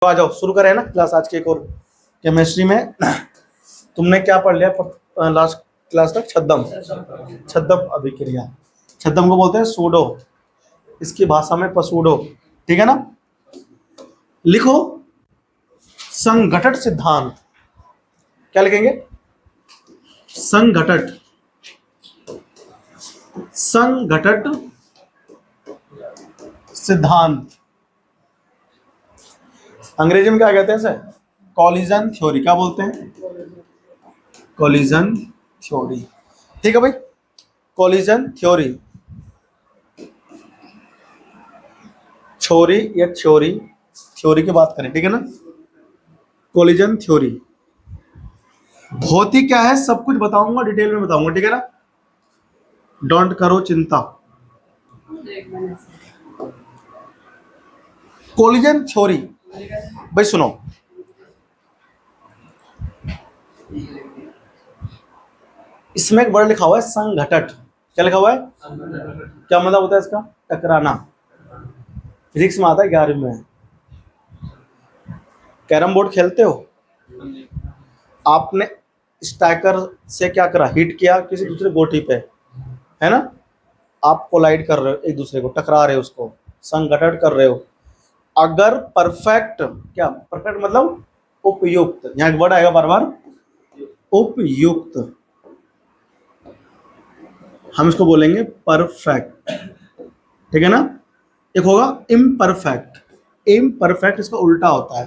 तो आ जाओ, शुरू करें ना क्लास आज की एक और। केमिस्ट्री में तुमने क्या पढ़ लिया लास्ट क्लास तक? छद्म छद्म अभिक्रिया। छद्म को बोलते हैं सूडो, इसकी भाषा में पसूडो। ठीक है ना? लिखो संघटट सिद्धांत। क्या लिखेंगे? संघटट संघटट सिद्धांत। अंग्रेजी में क्या कहते हैं इसे? Collision theory. क्या बोलते हैं? Collision theory. ठीक है भाई, कॉलिजन थ्योरी। छोरी या थ्योरी, थ्योरी की बात करें, ठीक है ना? कॉलिजन थ्योरी होती क्या है सब कुछ बताऊंगा, डिटेल में बताऊंगा, ठीक है ना? डोंट करो चिंता। कॉलिजन थ्योरी भाई सुनो, इसमें एक वर्ड लिखा हुआ है संघटट। क्या लिखा हुआ है? क्या मतलब होता है इसका? टकराना। फिजिक्स में आता है 11वीं में। कैरम बोर्ड खेलते हो? आपने स्ट्राइकर से क्या करा? हिट किया किसी दूसरे गोटी पे, है ना? आप कोलाइड कर रहे हो, एक दूसरे को टकरा रहे हो, उसको संघटट कर रहे हो। अगर परफेक्ट, क्या परफेक्ट मतलब? उपयुक्त। यहाँ एक वर्ड आएगा बार बार, उपयुक्त। हम इसको बोलेंगे परफेक्ट, ठीक है ना? एक होगा इम्परफेक्ट। इम्परफेक्ट इसका उल्टा होता है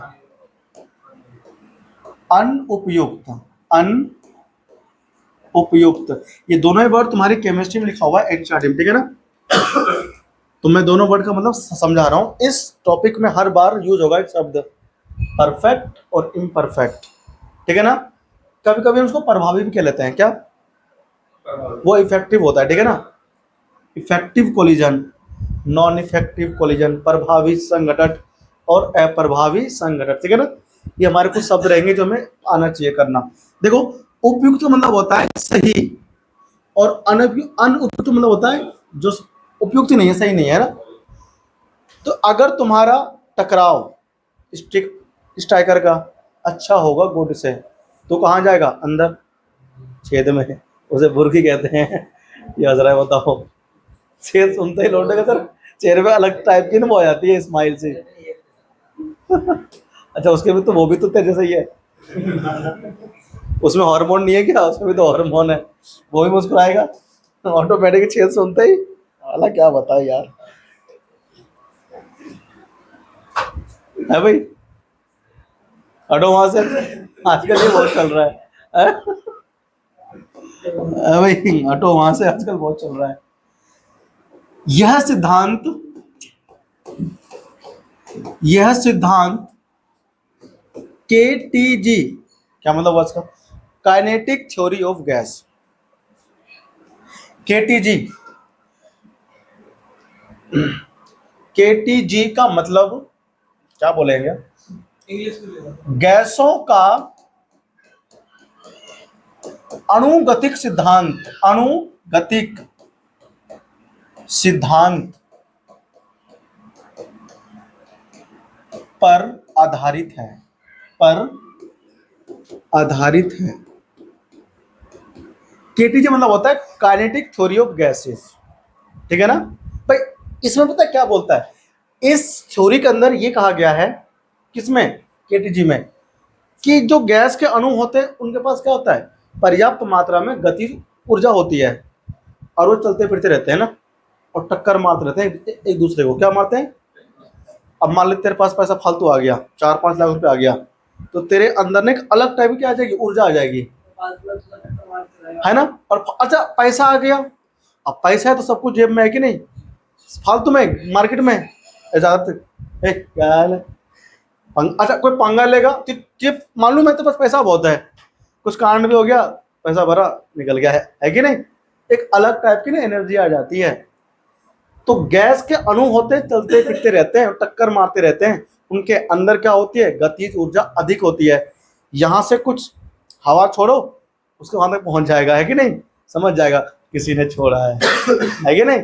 अनुपयुक्त। अनुपयुक्त। ये दोनों ही वर्ड तुम्हारी केमिस्ट्री में लिखा हुआ है एनसीईआरटी में, ठीक है ना? तो मैं दोनों वर्ड का मतलब समझा रहा हूं। इस टॉपिक में हर बार यूज होगा एक शब्द परफेक्ट और इम्परफेक्ट, ठीक है ना? कभी कभी हम उसको प्रभावी भी कह लेते हैं। क्या? वो इफेक्टिव होता है, ठीक है ना? Effective collision, non effective collision, प्रभावी संघटट और अप्रभावी संघटट, ठीक है ना? ये हमारे कुछ शब्द रहेंगे जो हमें आना चाहिए करना। देखो, उपयुक्त मतलब होता है सही, और अनुपयुक्त मतलब होता है जो उपयुक्त नहीं है, सही नहीं है ना? तो अगर तुम्हारा टकराव स्ट्राइकर का अच्छा होगा गुड से, तो कहाँ जाएगा? अंदर छेद में, उसे बुर्की कहते हैं। ये जरा बताओ, छेद सुनते ही लौटे का सर चेहरे पे अलग टाइप की ना हो जाती है स्माइल से। अच्छा, उसके भी तो, वो भी तो तेरे जैसा ही है। उसमें हार्मोन नहीं है क्या? उसमें भी तो हार्मोन है, वो भी मुस्कुराएगा ऑटोमेटिक छेद सुनते ही। अला क्या बताए यार, है भाई? हटो वहां से, आजकल ये बहुत चल रहा है, भाई हटो वहां से, आजकल बहुत चल रहा है यह सिद्धांत केटीजी। क्या मतलब हुआ इसका? Kinetic theory of gas. KTG, KTG का मतलब क्या बोलेंगे? गैसों का अणुगतिक सिद्धांत। अणुगतिक सिद्धांत पर आधारित है, पर आधारित है। केटीजी मतलब होता है काइनेटिक थ्योरी ऑफ गैसेस, ठीक है ना भाई? इसमें पता है क्या बोलता है? इस थ्योरी के अंदर ये कहा गया है, किसमें? केटीजी में, कि जो गैस के अणु होते हैं उनके पास क्या होता है? पर्याप्त मात्रा में गतिज ऊर्जा होती है, और वो चलते फिरते रहते हैं ना, और टक्कर मारते रहते हैं एक दूसरे को। क्या मारते हैं? अब मान ले तेरे पास पैसा फालतू आ गया, 4-5 लाख रुपए आ गया, तो तेरे अंदर ने एक अलग टाइप की आ जाएगी, ऊर्जा आ जाएगी, है ना? और अच्छा, पैसा आ गया, अब पैसा है तो सब कुछ जेब में है कि नहीं? फालतू में मार्केट में क्या हाल है? अच्छा, कोई पंगा लेगा तो मालूम है तो बस पैसा बहुत है, कुछ कांड भी हो गया, पैसा भरा निकल गया, है कि नहीं? एक अलग टाइप की ना एनर्जी आ जाती है। तो गैस के अणु होते चलते फिरते रहते हैं, टक्कर मारते रहते हैं, उनके अंदर क्या होती है? गतिज ऊर्जा अधिक होती है। यहां से कुछ हवा छोड़ो, उसके वहां तक पहुंच जाएगा, है कि नहीं? समझ जाएगा किसी ने छोड़ा है कि नहीं?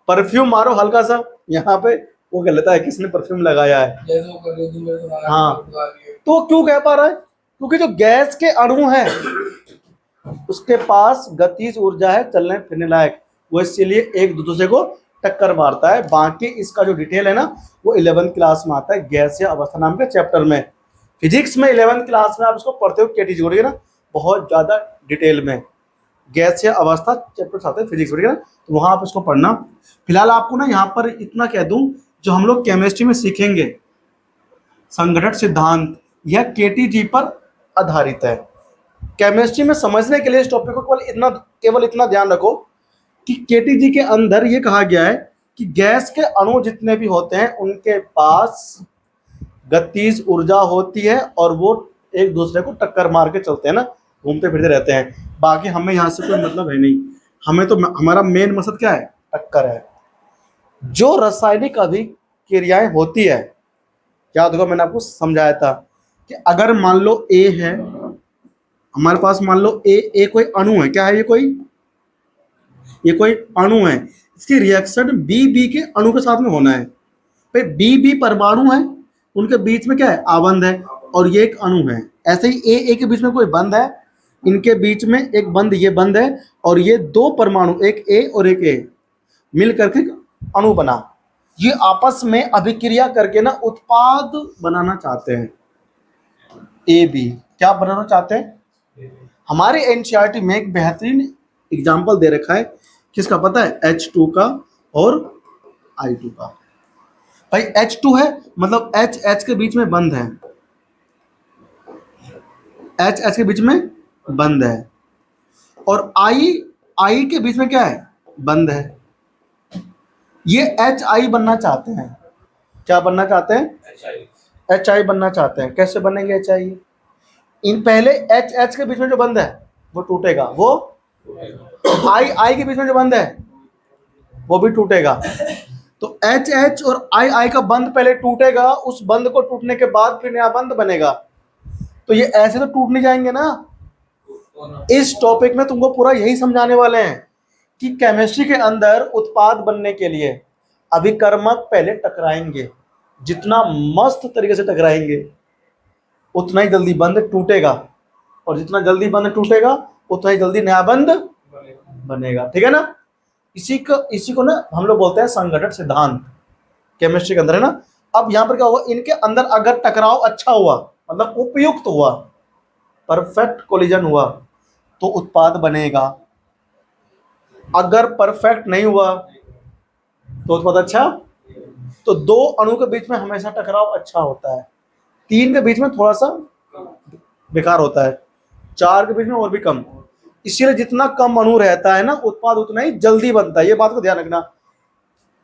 परफ्यूम मारो हल्का सा यहाँ पे, वो कह लेता है किसने परफ्यूम लगाया है। जैसे वो कर रही थी मेरे को हाँ। लगा दिया। तो वो क्यों कह पा रहा है? क्योंकि जो गैस के अणु है उसके पास गतिज ऊर्जा है चलने फिरने लायक, वो इसीलिए एक दूसरे को टक्कर मारता है। बाकी इसका जो डिटेल है ना वो 11th क्लास में आता है, गैसीय अवस्था नाम के चैप्टर में। फिजिक्स में 11th क्लास में आप इसको पढ़ते हो केटीजी को, ठीक है ना, बहुत ज़्यादा डिटेल में गैसीय अवस्था चैप्टर आते हैं फिजिक्स में, ठीक है ना, तो वहाँ आप इसको पढ़ना। फिलहाल आपको ना यहाँ पर इतना कह दूँ, जो हम लोग केमिस्ट्री में सीखेंगे संघटन सिद्धांत, यह केटीजी पर आधारित है। केमिस्ट्री में समझने के लिए इस टॉपिक को केवल इतना ध्यान रखो कि केटीजी के अंदर ये कहा गया है कि गैस के अणु जितने भी होते हैं उनके पास गतिज ऊर्जा होती है और वो एक दूसरे को टक्कर मार के चलते हैं ना, घूमते फिरते रहते हैं। बाकी हमें यहाँ से कोई मतलब है नहीं, हमें तो हमारा मेन मकसद क्या है? टक्कर है। जो रासायनिक अभिक्रियाएं होती है, याद होगा मैंने आपको समझाया था कि अगर मान लो ए है हमारे पास, मान लो ए कोई अणु है, क्या है ये कोई अणु है, इसकी रिएक्शन बी के अणु के साथ में होना है। भाई बी परमाणु है, उनके बीच में क्या है? आबंध है, और ये एक अणु है। ऐसे ही ए के बीच में कोई बंध है, इनके बीच में एक बंध, ये बंध है, और ये दो परमाणु, एक ए और एक ए, मिल करके अणु बना। ये आपस में अभिक्रिया करके ना उत्पाद बनाना चाहते हैं। ए बी क्या बनाना चाहते हैं? हमारे एनसीईआरटी में एक बेहतरीन एग्जाम्पल दे रखा है, किसका पता है? H2 का और I2 का। भाई H2 है मतलब H के बीच में बंद है, H के बीच में बंद है, और I के बीच में क्या है? बंद है। ये HI बनना चाहते हैं। क्या बनना चाहते हैं? HI बनना चाहते हैं। कैसे बनेंगे HI? इन पहले H के बीच में जो बंद है वो टूटेगा, वो I के बीच में जो बंद है वो भी टूटेगा। तो H और I का बंद पहले टूटेगा, उस बंद को टूटने के बाद फिर नया बंद बनेगा। तो ये ऐसे तो टूट नहीं जाएंगे ना। इस टॉपिक में तुमको पूरा यही समझाने वाले हैं कि केमिस्ट्री के अंदर उत्पाद बनने के लिए अभिकर्मक पहले टकराएंगे, जितना मस्त तरीके से टकराएंगे उतना ही जल्दी बंद टूटेगा, और जितना जल्दी बंद टूटेगा उतना ही जल्दी नया बंद बनेगा, ठीक है ना। इसी को ना हम लोग बोलते हैं संघटन सिद्धांत, केमिस्ट्री के अंदर, है ना। अब यहाँ पर क्या होगा? इनके अंदर अगर टकराव अच्छा हुआ, मतलब उपयुक्त हुआ, परफेक्ट कोलिजन हुआ, तो उत्पाद बनेगा। अगर परफेक्ट नहीं हुआ तो उत्पाद अच्छा। तो दो अणु के बीच में हमेशा टकराव अच्छा होता है, 3 के बीच में थोड़ा सा बेकार होता है, 4 के बीच में और भी कम। इसीलिए जितना कम अणु रहता है ना, उत्पाद उतना ही जल्दी बनता है। ये बात को ध्यान रखना।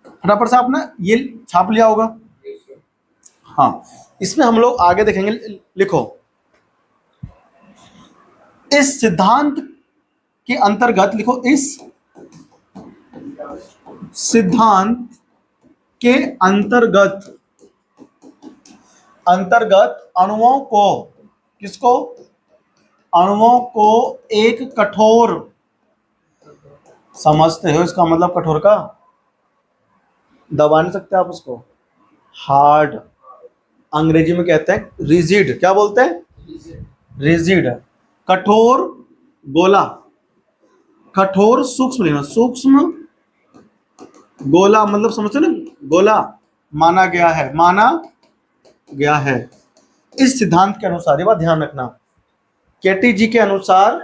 फटाफट से आपने ये छाप लिया होगा। हाँ, इसमें हम लोग आगे देखेंगे। लिखो, इस सिद्धांत के अंतर्गत, लिखो, इस सिद्धांत के अंतर्गत अणुओं को, किसको? अणुओं को एक कठोर, समझते हो इसका मतलब कठोर का? दबा नहीं सकते आप उसको, हार्ड। अंग्रेजी में कहते हैं रिजिड। क्या बोलते हैं? रिजिड। कठोर गोला, कठोर सूक्ष्म लेना, सूक्ष्म गोला मतलब समझते ना, गोला माना गया है। इस सिद्धांत के अनुसार, ये बात ध्यान रखना, केटीजी के अनुसार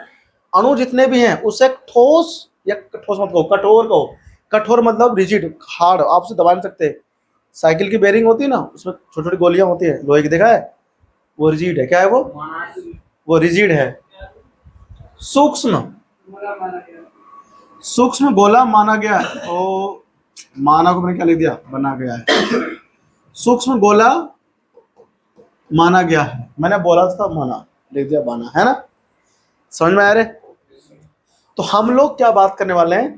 अणु जितने भी हैं उसे ठोस, या ठोस मत कहो, कठोर कहो। कठोर मतलब रिजिड, हार्ड, आप उसे दबा नहीं सकते। साइकिल की बेरिंग होती है ना, उसमें छोटी छोटी गोलियां होती है लोहे की, देखा है? वो रिजिड है। क्या है वो रिजिड है। सूक्ष्म गोला माना गया है। ओ, माना को मैंने क्या लिख दिया? बना गया है। सूक्ष्म गोला माना गया है, मैंने बोला था माना, लिख दिया बना, है ना। समझ में आ रहे? तो हम लोग क्या बात करने वाले हैं?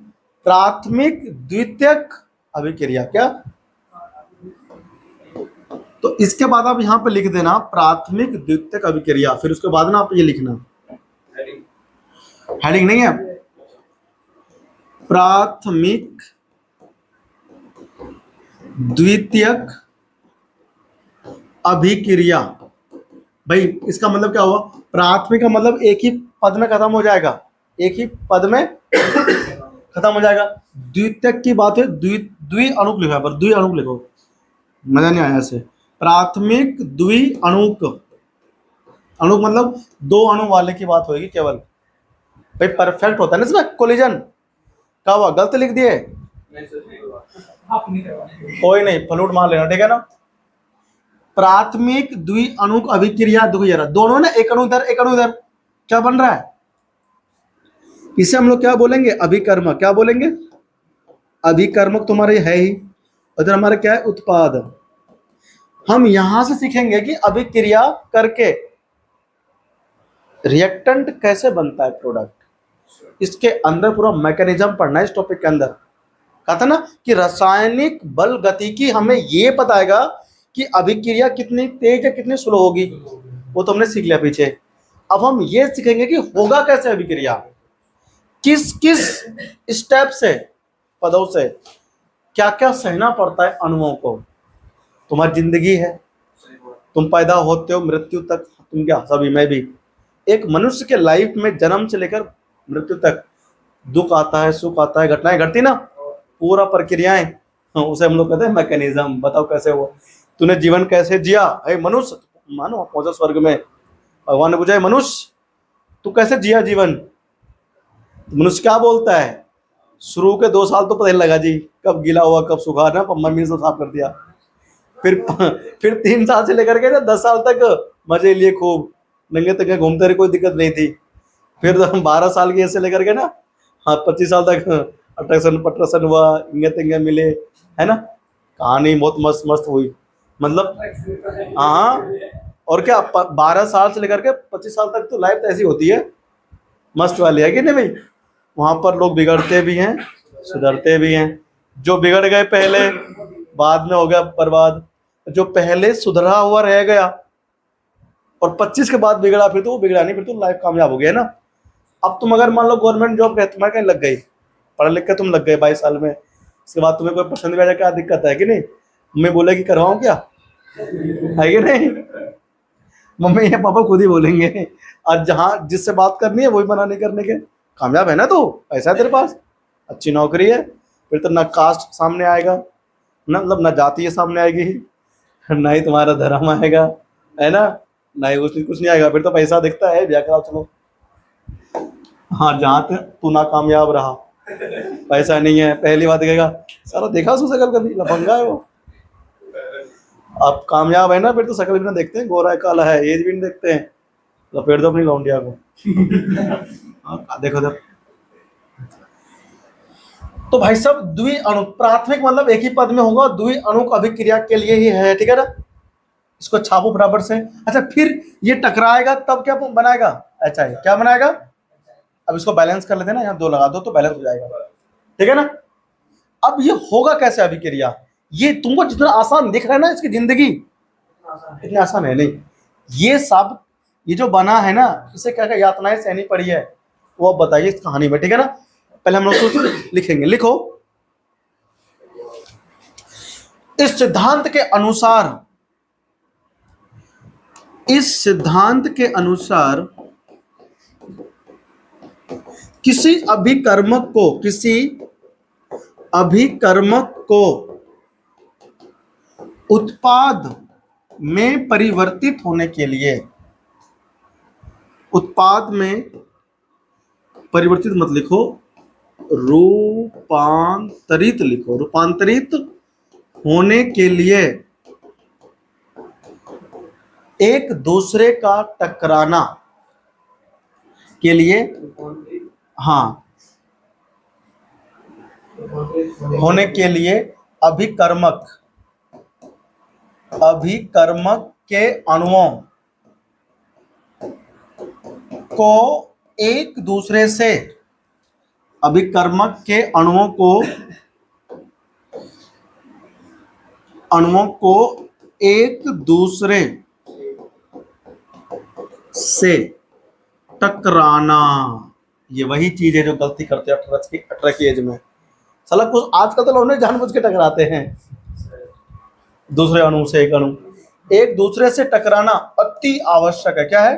प्राथमिक द्वितीयक अभिक्रिया। क्या? तो इसके बाद आप यहां पे लिख देना प्राथमिक द्वितीयक अभिक्रिया, फिर उसके बाद ना आप ये लिखना, हेडिंग नहीं है, प्राथमिक द्वितीयक अभिक्रिया। भाई इसका मतलब क्या हुआ, प्राथमिक का मतलब एक ही पद में खत्म हो जाएगा, एक ही पद में खत्म हो जाएगा। द्वितीयक की बात है, द्वि अणुक लिखा पर, द्वि अणुक लिखो, मजा नहीं आया ऐसे। प्राथमिक द्वि अणुक, अणुक मतलब दो अणु वाले की बात होगी केवल। भाई परफेक्ट होता है ना इसमें, कोलिजन क्या हुआ, गलत लिख दिए, कोई नहीं, फ्लूट मार लेना, ठीक है ना। प्राथमिक द्वि अणुक अभिक्रिया द्वितीय, दोनों ना, एक अणु इधर एक अणु इधर, क्या बन रहा है, इसे हम लोग क्या बोलेंगे, अभिकर्मक। क्या बोलेंगे, अभिकर्मक तुम्हारे है ही, उधर हमारा क्या है, उत्पाद। हम यहां से सीखेंगे कि अभिक्रिया करके रिएक्टेंट कैसे बनता है प्रोडक्ट, इसके अंदर पूरा मैकेनिज्म पढ़ना है इस टॉपिक के अंदर। कहा था ना कि रासायनिक बल गतिकी हमें ये बताएगा कि अभिक्रिया कितनी तेज है कितनी स्लो होगी, वो तो हमने सीख लिया पीछे। अब हम ये सीखेंगे कि होगा कैसे अभिक्रिया, किस किस स्टेप से, पदों से क्या क्या सहना पड़ता है अणुओं को। तुम्हारी जिंदगी है, तुम पैदा होते हो मृत्यु तक, तुम क्या सभी, मैं भी, एक मनुष्य के लाइफ में जन्म से लेकर मृत्यु तक दुख आता है, सुख आता है, घटनाएं घटती ना, पूरा प्रक्रियाएं, उसे हम लोग कहते हैं मैकेनिज्म। बताओ कैसे हुआ, तूने जीवन कैसे जिया, है मनुष्य, मानो पहुंचा स्वर्ग में, भगवान ने पूछा मनुष्य तू कैसे जिया जीवन, मनुष्य क्या बोलता है, शुरू के 2 साल तो पता नहीं लगा जी, कब गीला हुआ कब सूखा ना, मम्मी से साफ कर दिया। फिर 3 साल से लेकर के ना 10 साल तक मजे लिए खूब, नंगे तंगे घूमते रहे, कोई दिक्कत नहीं थी। फिर 12 साल की ऐसे लेकर के ना, हाँ 25 साल तक अट्रैक्शन पट्रैक्शन हुआ, इंगे तिंगे मिले, है ना, कहानी बहुत मस्त मस्त हुई, मतलब हाँ। और क्या 12 साल से लेकर के 25 साल तक तो लाइफ ऐसी होती है मस्त वाली, है कि नहीं भाई। वहाँ पर लोग बिगड़ते भी हैं सुधरते भी हैं, जो बिगड़ गए पहले बाद में हो गया बर्बाद, जो पहले सुधरा हुआ रह गया और 25 के बाद बिगड़ा, फिर तो वो बिगड़ा नहीं, फिर तो लाइफ कामयाब हो गया ना। अब तुम अगर मान लो गवर्नमेंट जॉब तुम्हारे कहीं लग गई, पढ़ लिख के तुम लग गए 22 साल में, उसके बाद तुम्हें कोई पसंद भी आ जाए, क्या दिक्कत है कि नहीं, मम्मी बोलेगी करवाऊँ क्या, है कि नहीं, मम्मी या पापा खुद ही बोलेंगे। आज जहाँ जिससे बात करनी है वही मना नहीं करने के, कामयाब है ना, तो पैसा है तेरे पास, अच्छी नौकरी है, फिर तो ना कास्ट सामने आएगा, ना मतलब ना जाति सामने आएगी, ना ही तुम्हारा धर्म आएगा, है ना ही कुछ नहीं आएगा, फिर तो पैसा दिखता है, ब्याह कराओ चलो। हाँ जहाँ तक तू ना कामयाब रहा, पैसा नहीं है, पहली बात देखेगा सारा, देखा उसको शकल कभी, लफंगा है वो। आप कामयाब है ना, फिर तो शकल भी ना देखते हैं, गोरा है काला है, एज भी नहीं देखते हैं, लपेट दो अपनी लौंडिया को। देखो जब, तो भाई साहब द्वि अणु, प्राथमिक मतलब एक ही पद में होगा, द्वि अणु अभिक्रिया के लिए ही है, ठीक है ना, इसको छापो बराबर से। अच्छा फिर ये टकराएगा तब क्या बनाएगा, अच्छा है क्या बनाएगा, अब इसको बैलेंस कर लेते हैं ना, यहाँ 2 लगा दो तो बैलेंस हो जाएगा, ठीक है ना। अब ये होगा कैसे अभिक्रिया, ये तुमको जितना आसान दिख रहा है ना, इसकी जिंदगी इतनी आसान है नहीं, ये सब ये जो बना है ना, इसे क्या क्या यातनाएं सहनी पड़ी है, वो अब बताइए इस कहानी में, ठीक है ना। पहले हम लोग तो लिखेंगे, लिखो, इस सिद्धांत के अनुसार, इस सिद्धांत के अनुसार किसी अभिकर्मक को उत्पाद में परिवर्तित होने के लिए, उत्पाद में परिवर्तित मत लिखो, रूपांतरित लिखो, रूपांतरित होने के लिए एक दूसरे का टकराना के लिए, हाँ होने के लिए अभिकर्मक के अणुओं को एक दूसरे से, अभिकर्मक के अणुओं को एक दूसरे से टकराना, ये वही चीज है जो गलती करते हैं 18 की एज में, साला कुछ आजकल तो लोग जानबूझ के टकराते हैं, दूसरे अणु से एक अणु, एक दूसरे से टकराना अति आवश्यक है। क्या है?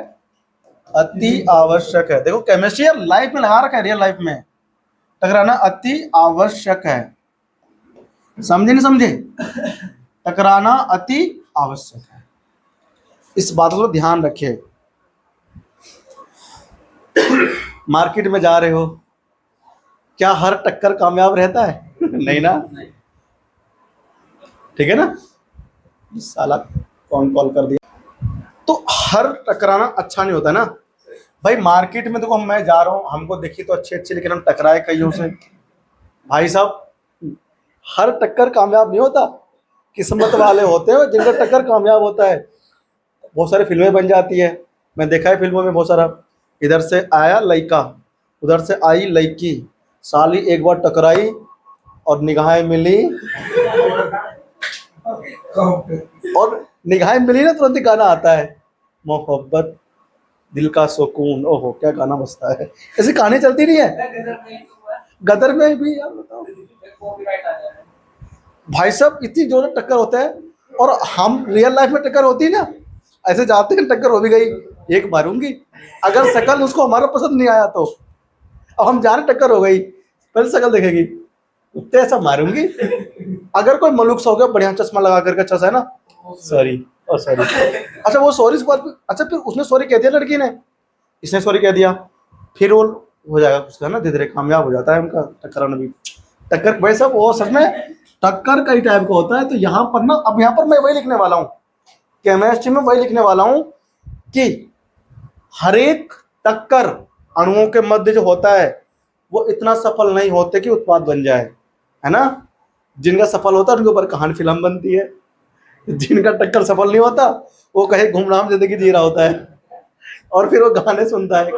अति आवश्यक है। देखो केमिस्ट्री लाइफ में लगा रखा है, रियल लाइफ में टकराना अति आवश्यक है। समझे नहीं समझे? टकराना अति आवश्यक है, इस बात को ध्यान रखिए। मार्केट में जा रहे हो, क्या हर टक्कर कामयाब रहता है? नहीं ना, ठीक है ना। साला कौन कॉल कर दिया? तो हर टकराना अच्छा नहीं होता ना भाई। मार्केट में देखो, मैं जा रहा हूँ, हमको देखी तो अच्छी अच्छी, लेकिन हम टकराए कईयों से। भाई साहब, हर टक्कर कामयाब नहीं होता, किस्मत वाले होते हैं जिनका टक्कर कामयाब होता है। बहुत सारी फिल्में बन जाती है, मैं देखा है फिल्मों में बहुत सारा। इधर से आया लड़का, उधर से आई लड़की, साली एक बार टकराई और निगाहें मिली, और निगाहें मिली ना, तुरंत ही गाना आता है, मोहब्बत दिल का सुकून। ओहो क्या गाना बजता है। ऐसी कहानी चलती नहीं है? गदर में भी यार बताओ भाई साहब, इतनी जोर टक्कर होता है। और हम रियल लाइफ में टक्कर होती है ना, ऐसे जाते हैं टक्कर हो भी गई, एक मारूंगी, अगर शकल उसको हमारा पसंद नहीं आया तो। अब हम जा रहे टक्कर हो गई, पहले शकल देखेगी, उतने ऐसा मारूंगी। अगर कोई मलूक सा हो गया बढ़िया चश्मा लगा करके, अच्छा सा है ना, सॉरी और सॉरी, अच्छा वो सॉरी बात, अच्छा फिर उसने सॉरी कह दिया लड़की ने, इसने सॉरी कह दिया, फिर वो हो जाएगा उसका ना, धीरे धीरे कामयाब हो जाता है उनका टक्कर भी। टक्कर भाई साहब वो सच में टक्कर कई टाइप का होता है। तो यहाँ पर ना, अब यहाँ पर मैं वही लिखने वाला हूँ, केमिस्ट्री में वही लिखने वाला हूँ कि हर एक टक्कर अणुओं के मध्य जो होता है वो इतना सफल नहीं होते कि उत्पाद बन जाए, है ना। जिनका सफल होता है उनके ऊपर कहानी फिल्म बनती है, जिनका टक्कर सफल नहीं होता वो कहीं घूमनाम जिंदगी जी रहा होता है, और फिर वो गाने सुनता है,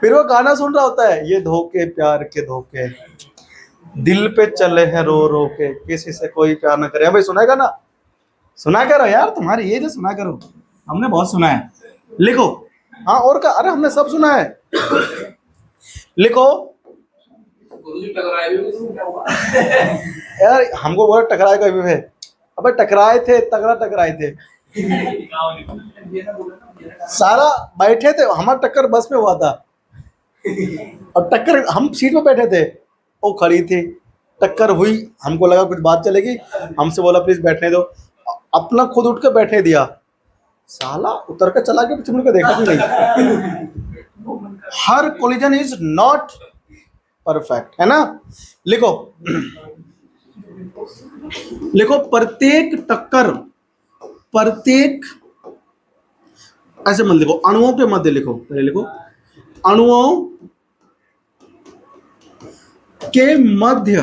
फिर वो गाना सुन रहा होता है, ये धोखे प्यार के धोखे, दिल पे चले हैं रो रो के, किसी से कोई प्यार न करे। भाई सुनाएगा ना, सुना करो यार, तुम्हारी ये जो सुना करो, हमने बहुत सुना है। लिखो, हाँ और का, अरे हमने सब सुना है। लिखो यार, हमको बोला टकराए कभी है, अबे टकराए थे, तगड़ा टकराए थे। सारा बैठे थे, हमारा टक्कर बस में हुआ था, और टक्कर हम सीट में बैठे थे, वो खड़ी थी, टक्कर हुई, हमको लगा कुछ बात चलेगी, हमसे बोला प्लीज बैठने दो, अपना खुद उठ के बैठने दिया, साला उतर के चला गया, पीछे मुड़ के देखा भी नहीं। हर कोलिजन इज नॉट परफेक्ट, है ना। लिखो लिखो, प्रत्येक टक्कर, प्रत्येक, ऐसे मत लिखो, अणुओं के मध्य लिखो, पहले लिखो अणुओं के मध्य,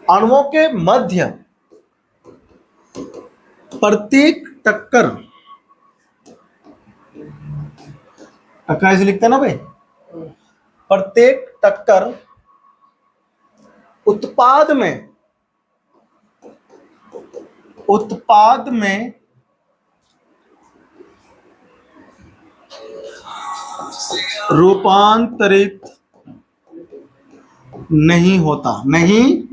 अणुओं के मध्य प्रत्येक टक्कर, टक्कर ऐसे लिखते हैं ना भाई, प्रत्येक टक्कर उत्पाद में, उत्पाद में रूपांतरित नहीं होता, नहीं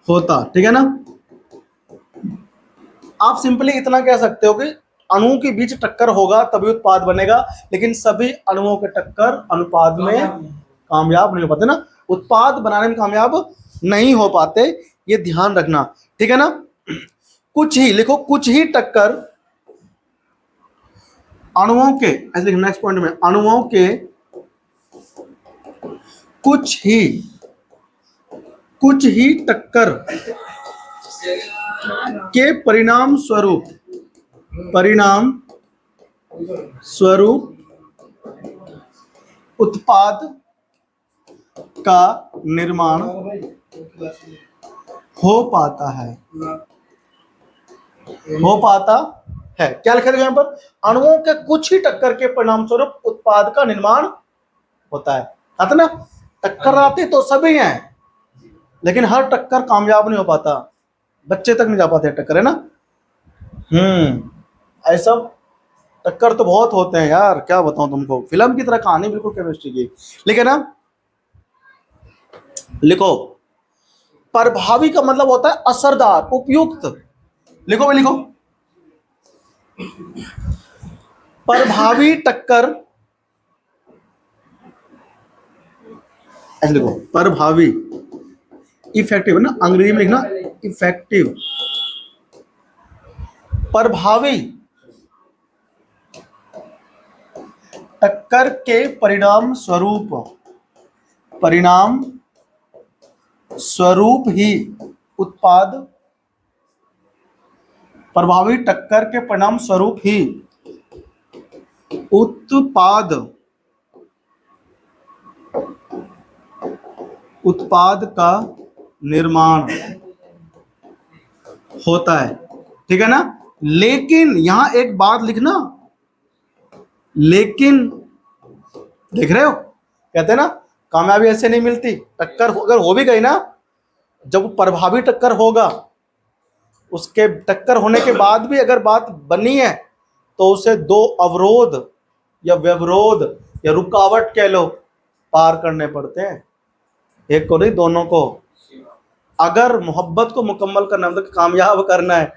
होता, ठीक है ना। आप सिंपली इतना कह सकते हो कि अणुओं के बीच टक्कर होगा तभी उत्पाद बनेगा, लेकिन सभी अणुओं के टक्कर अनुपात में कामयाब नहीं हो पाते ना, उत्पाद बनाने में कामयाब नहीं हो पाते, ये ध्यान रखना, ठीक है ना। कुछ ही लिखो, कुछ ही टक्कर अणुओं के, ऐसे लिखो नेक्स्ट पॉइंट में, अणुओं के कुछ ही टक्कर के परिणाम स्वरूप उत्पाद का निर्माण हो पाता है, हो पाता है। क्या लिखा है यहाँ पर? अणुओं के कुछ ही टक्कर के परिणाम स्वरूप उत्पाद का निर्माण होता है। आता ना, टक्कर आते तो सभी हैं, लेकिन हर टक्कर कामयाब नहीं हो पाता, बच्चे तक नहीं जा पाते टक्कर, है ना। ऐसा टक्कर तो बहुत होते हैं यार, क्या बताऊं तुमको, फिल्म की तरह कहानी बिल्कुल केमिस्ट्री की। लिखे ना, लिखो प्रभावी का मतलब होता है असरदार, उपयुक्त। लिखो भाई लिखो, प्रभावी टक्कर, ऐसे लिखो प्रभावी, इफेक्टिव है ना, अंग्रेजी में लिखना इफेक्टिव। प्रभावी टक्कर के परिणाम स्वरूप ही उत्पाद, प्रभावी टक्कर के परिणाम स्वरूप ही उत्पाद का निर्माण होता है, ठीक है ना। लेकिन यहां एक बात लिखना, लेकिन देख रहे हो, कहते हैं ना कामयाबी ऐसे नहीं मिलती। टक्कर अगर हो भी गई ना, जब प्रभावी टक्कर होगा, उसके टक्कर होने के बाद भी अगर बात बनी है तो उसे दो अवरोध या व्यवरोध या रुकावट कह लो पार करने पड़ते हैं, एक को नहीं दोनों को। अगर मोहब्बत को मुकम्मल करना है, मतलब कामयाब करना है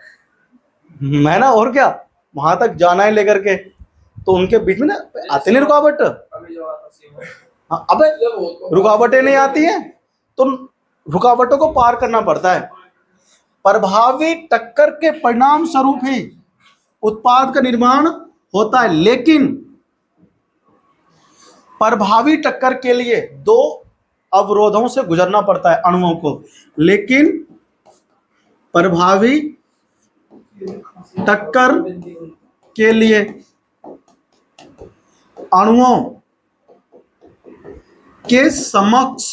ना, और क्या वहां तक जाना है लेकर के, तो उनके बीच में ना आते नहीं रुकावट। हाँ, अबे रुकावटें नहीं आती हैं तो रुकावटों को पार करना पड़ता है। प्रभावी टक्कर के परिणाम स्वरूप ही उत्पाद का निर्माण होता है, लेकिन प्रभावी टक्कर के लिए दो अवरोधों से गुजरना पड़ता है अणुओं को। लेकिन प्रभावी टक्कर के लिए अणुओं के समक्ष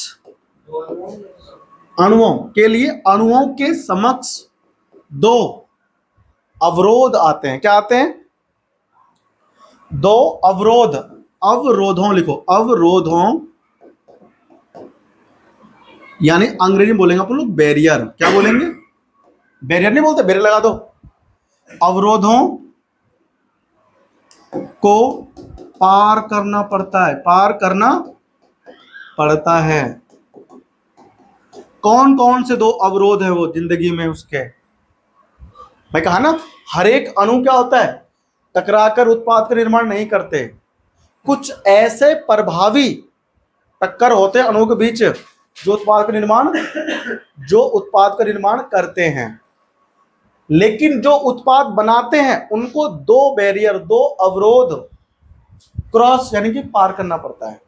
दो अवरोध आते हैं। क्या आते हैं? दो अवरोधों लिखो, अवरोधों यानी अंग्रेजी में बोलेंगे अपन लोग बैरियर। क्या बोलेंगे? बैरियर नहीं बोलते, बैरियर लगा दो। अवरोधों को पार करना पड़ता है। कौन कौन से दो अवरोध है वो जिंदगी में उसके? मैं कहा ना, हर एक अणु क्या होता है, टकराकर उत्पाद का निर्माण नहीं करते। कुछ ऐसे प्रभावी टक्कर होते हैं अणुओं के बीच जो उत्पाद का निर्माण करते हैं। लेकिन जो उत्पाद बनाते हैं उनको दो बैरियर, दो अवरोध क्रॉस यानी कि पार करना पड़ता है।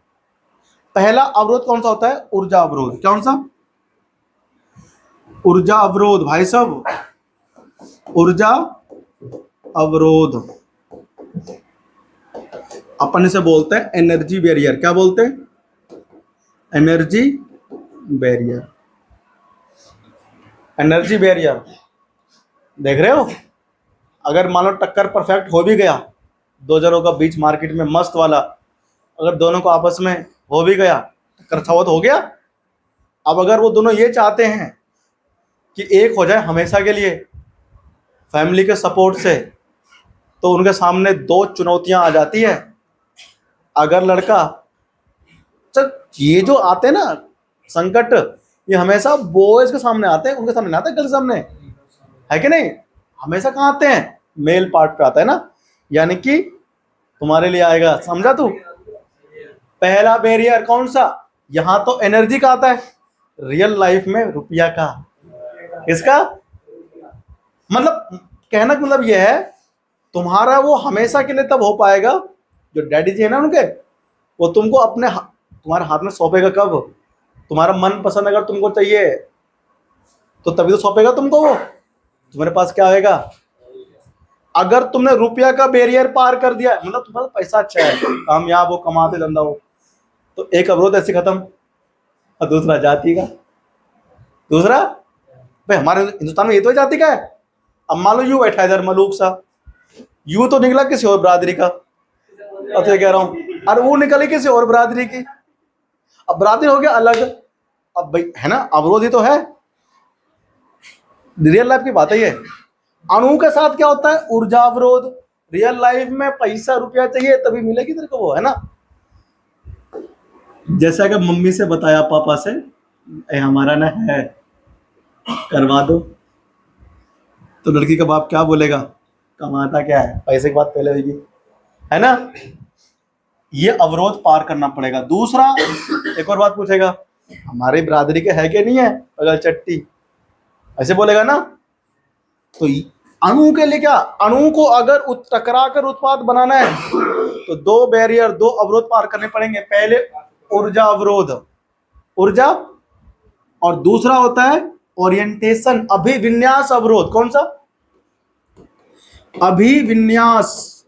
पहला अवरोध कौन सा होता है? ऊर्जा अवरोध। कौन सा? ऊर्जा अवरोध भाई साहब, ऊर्जा अवरोध। अपन इसे बोलते हैं एनर्जी बैरियर। क्या बोलते हैं? Energy barrier. एनर्जी बैरियर देख रहे हो, अगर मान लो टक्कर परफेक्ट हो भी गया, दो जनों का बीच मार्केट में मस्त वाला, अगर दोनों को आपस में हो भी गया, टक्कर अच्छा हो गया। अब अगर वो दोनों ये चाहते हैं कि एक हो जाए हमेशा के लिए फैमिली के सपोर्ट से, तो उनके सामने दो चुनौतियां आ जाती है। अगर लड़का, ये जो आते हैं ना संकट, ये हमेशा बॉयज के सामने आते हैं, उनके सामने नहीं आते, गर्ल्स सामने, है कि नहीं? हमेशा कहाँ आते हैं? मेल पार्ट पे आता है ना, यानी कि तुम्हारे लिए आएगा। समझा तू? पहला बैरियर कौन सा? यहां तो एनर्जी का आता है, रियल लाइफ में रुपया का। किसका? मतलब कहना का मतलब यह है, तुम्हारा वो हमेशा के लिए तब हो पाएगा, जो डैडी जी है ना उनके, वो तुमको तुम्हारे हाथ में सौंपेगा कब? तुम्हारा मन पसंद अगर तुमको चाहिए तो तभी तो सौंपेगा तुमको वो। तुम्हारे पास क्या आएगा? अगर तुमने रुपया का बैरियर पार कर दिया, मतलब तुम्हारा पैसा अच्छा है, कामयाब हो, कमाते धंधा हो, तो एक अवरोध ऐसे खत्म। और दूसरा जाति का। दूसरा भाई हमारे हिंदुस्तान में ये तो जाति का है। अब मान लो यू बैठा इधर मलूक सा, यू तो निकला किसी और बरादरी का, अब तो कह रहा हूं, और वो निकली किसी और बरादरी की, अब बरादरी हो गया अलग। अब भाई है ना, अवरोध ही तो है, रियल लाइफ की बात है ये। अणु के साथ क्या होता है? ऊर्जा अवरोध। रियल लाइफ में पैसा रुपया चाहिए तभी मिलेगी तेरे को वो, है ना। जैसा कि मम्मी से बताया, पापा से, हमारा ना है करवा दो। तो लड़की का बाप क्या बोलेगा, कमाता क्या है, पैसे की बात पहले होगी, है ना। ये अवरोध पार करना पड़ेगा। दूसरा एक और बात पूछेगा, हमारी बिरादरी के है कि नहीं है पगल चट्टी, ऐसे बोलेगा ना। तो अणु के लिए क्या, अणु को अगर टकरा कर उत्पाद बनाना है तो दो बैरियर, दो अवरोध पार करने पड़ेंगे। पहले ऊर्जा अवरोध, ऊर्जा, और दूसरा होता है ओरिएंटेशन, अभिविन्यास अवरोध। कौन सा, अभिविन्यास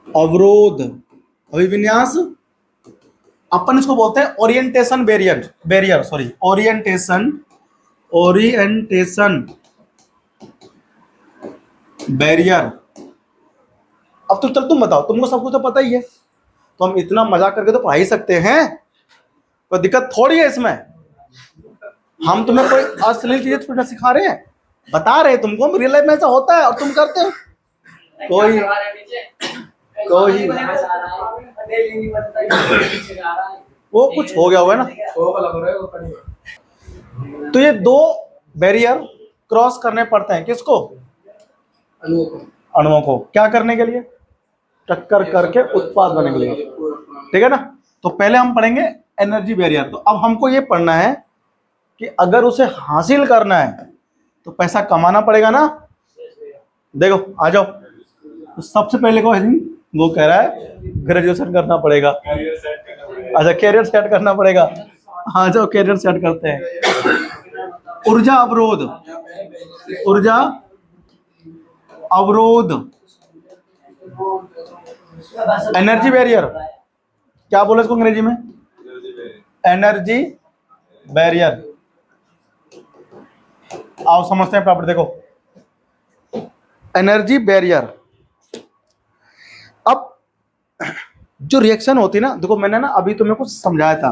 अवरोध, अभिविन्यास, अपन इसको बोलते हैं orientation barrier, barrier sorry, orientation, orientation barrier. अब तो चल तुम बताओ, तुमको सब कुछ तो पता ही है, तो हम इतना मजाक करके तो पढ़ा ही सकते हैं, कोई दिक्कत थोड़ी है इसमें। हम तुम्हें कोई अश्लील चीजें थोड़ी ना सिखा रहे हैं, बता रहे हैं तुमको रियल लाइफ में ऐसा होता है और तुम करते हो। कोई कोई वो कुछ हो गया हुआ है ना। तो ये दो बैरियर क्रॉस करने पड़ते हैं, किसको, अणुओं को, क्या करने के लिए, टक्कर करके उत्पाद बनने के लिए, ठीक है ना। तो पहले हम पढ़ेंगे एनर्जी बैरियर। तो अब हमको ये पढ़ना है कि अगर उसे हासिल करना है तो पैसा कमाना पड़ेगा ना। देखो आ जाओ, तो सबसे पहले को वो कह रहा है ग्रेजुएशन करना पड़ेगा। अच्छा कैरियर सेट करना पड़ेगा, आ जाओ कैरियर सेट करते हैं। ऊर्जा अवरोध, ऊर्जा अवरोध, एनर्जी बैरियर, क्या बोले इसको अंग्रेजी में, एनर्जी बैरियर। आओ समझते हैं प्रॉपर्टी, देखो एनर्जी बैरियर। अब जो रिएक्शन होती है ना, देखो मैंने ना अभी तुम्हें कुछ समझाया था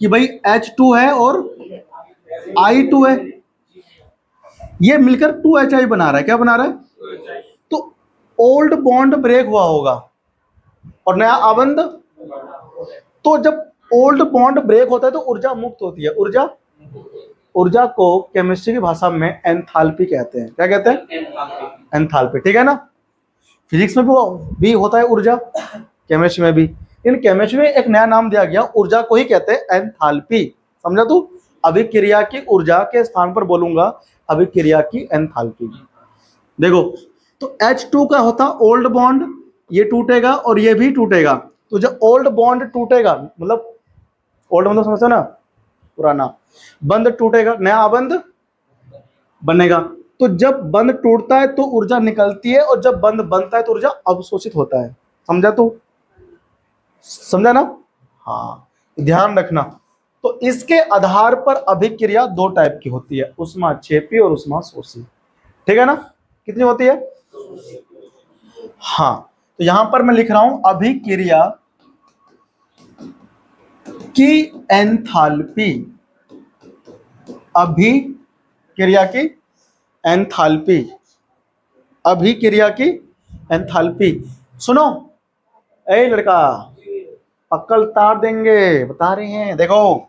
कि भाई H2 है और I2 है, ये मिलकर 2HI बना रहा है, क्या बना रहा है, तो ओल्ड बॉन्ड ब्रेक हुआ होगा और नया आबंध। तो जब ओल्ड बॉन्ड ब्रेक होता है तो ऊर्जा मुक्त होती है। ऊर्जा, ऊर्जा को केमिस्ट्री की भाषा में एंथैल्पी कहते हैं। क्या कहते हैं, एंथैल्पी, ठीक है ना। फिजिक्स में भी होता है ऊर्जा, केमिस्ट्री में भी। इन केमिस्ट्री में एक नया नाम दिया गया, ऊर्जा को ही कहते हैं एंथैल्पी। समझा तू, अभिक्रिया की ऊर्जा के स्थान पर बोलूंगा अभिक्रिया की एंथैल्पी। देखो तो H2 का होता ओल्ड बॉन्ड, ये टूटेगा और ये भी टूटेगा। तो जब ओल्ड बॉन्ड टूटेगा, मतलब ओल्ड मतलब समझते हो ना, पुराना बंध टूटेगा, नया आबंध बनेगा। तो जब बंध टूटता है तो ऊर्जा निकलती है और जब बंध बनता है तो ऊर्जा अवशोषित होता है। समझा तू, समझा ना। हाँ ध्यान रखना। तो इसके आधार पर अभिक्रिया दो टाइप की होती है, ऊष्माक्षेपी और ऊष्माशोषी, ठीक है ना। कितनी होती है, हाँ। तो यहां पर मैं लिख रहा हूं अभिक्रिया की एंथैल्पी, अभिक्रिया की एंथैल्पी, अभिक्रिया की एंथैल्पी। सुनो ए लड़का, अक्ल तार देंगे, बता रहे हैं। देखो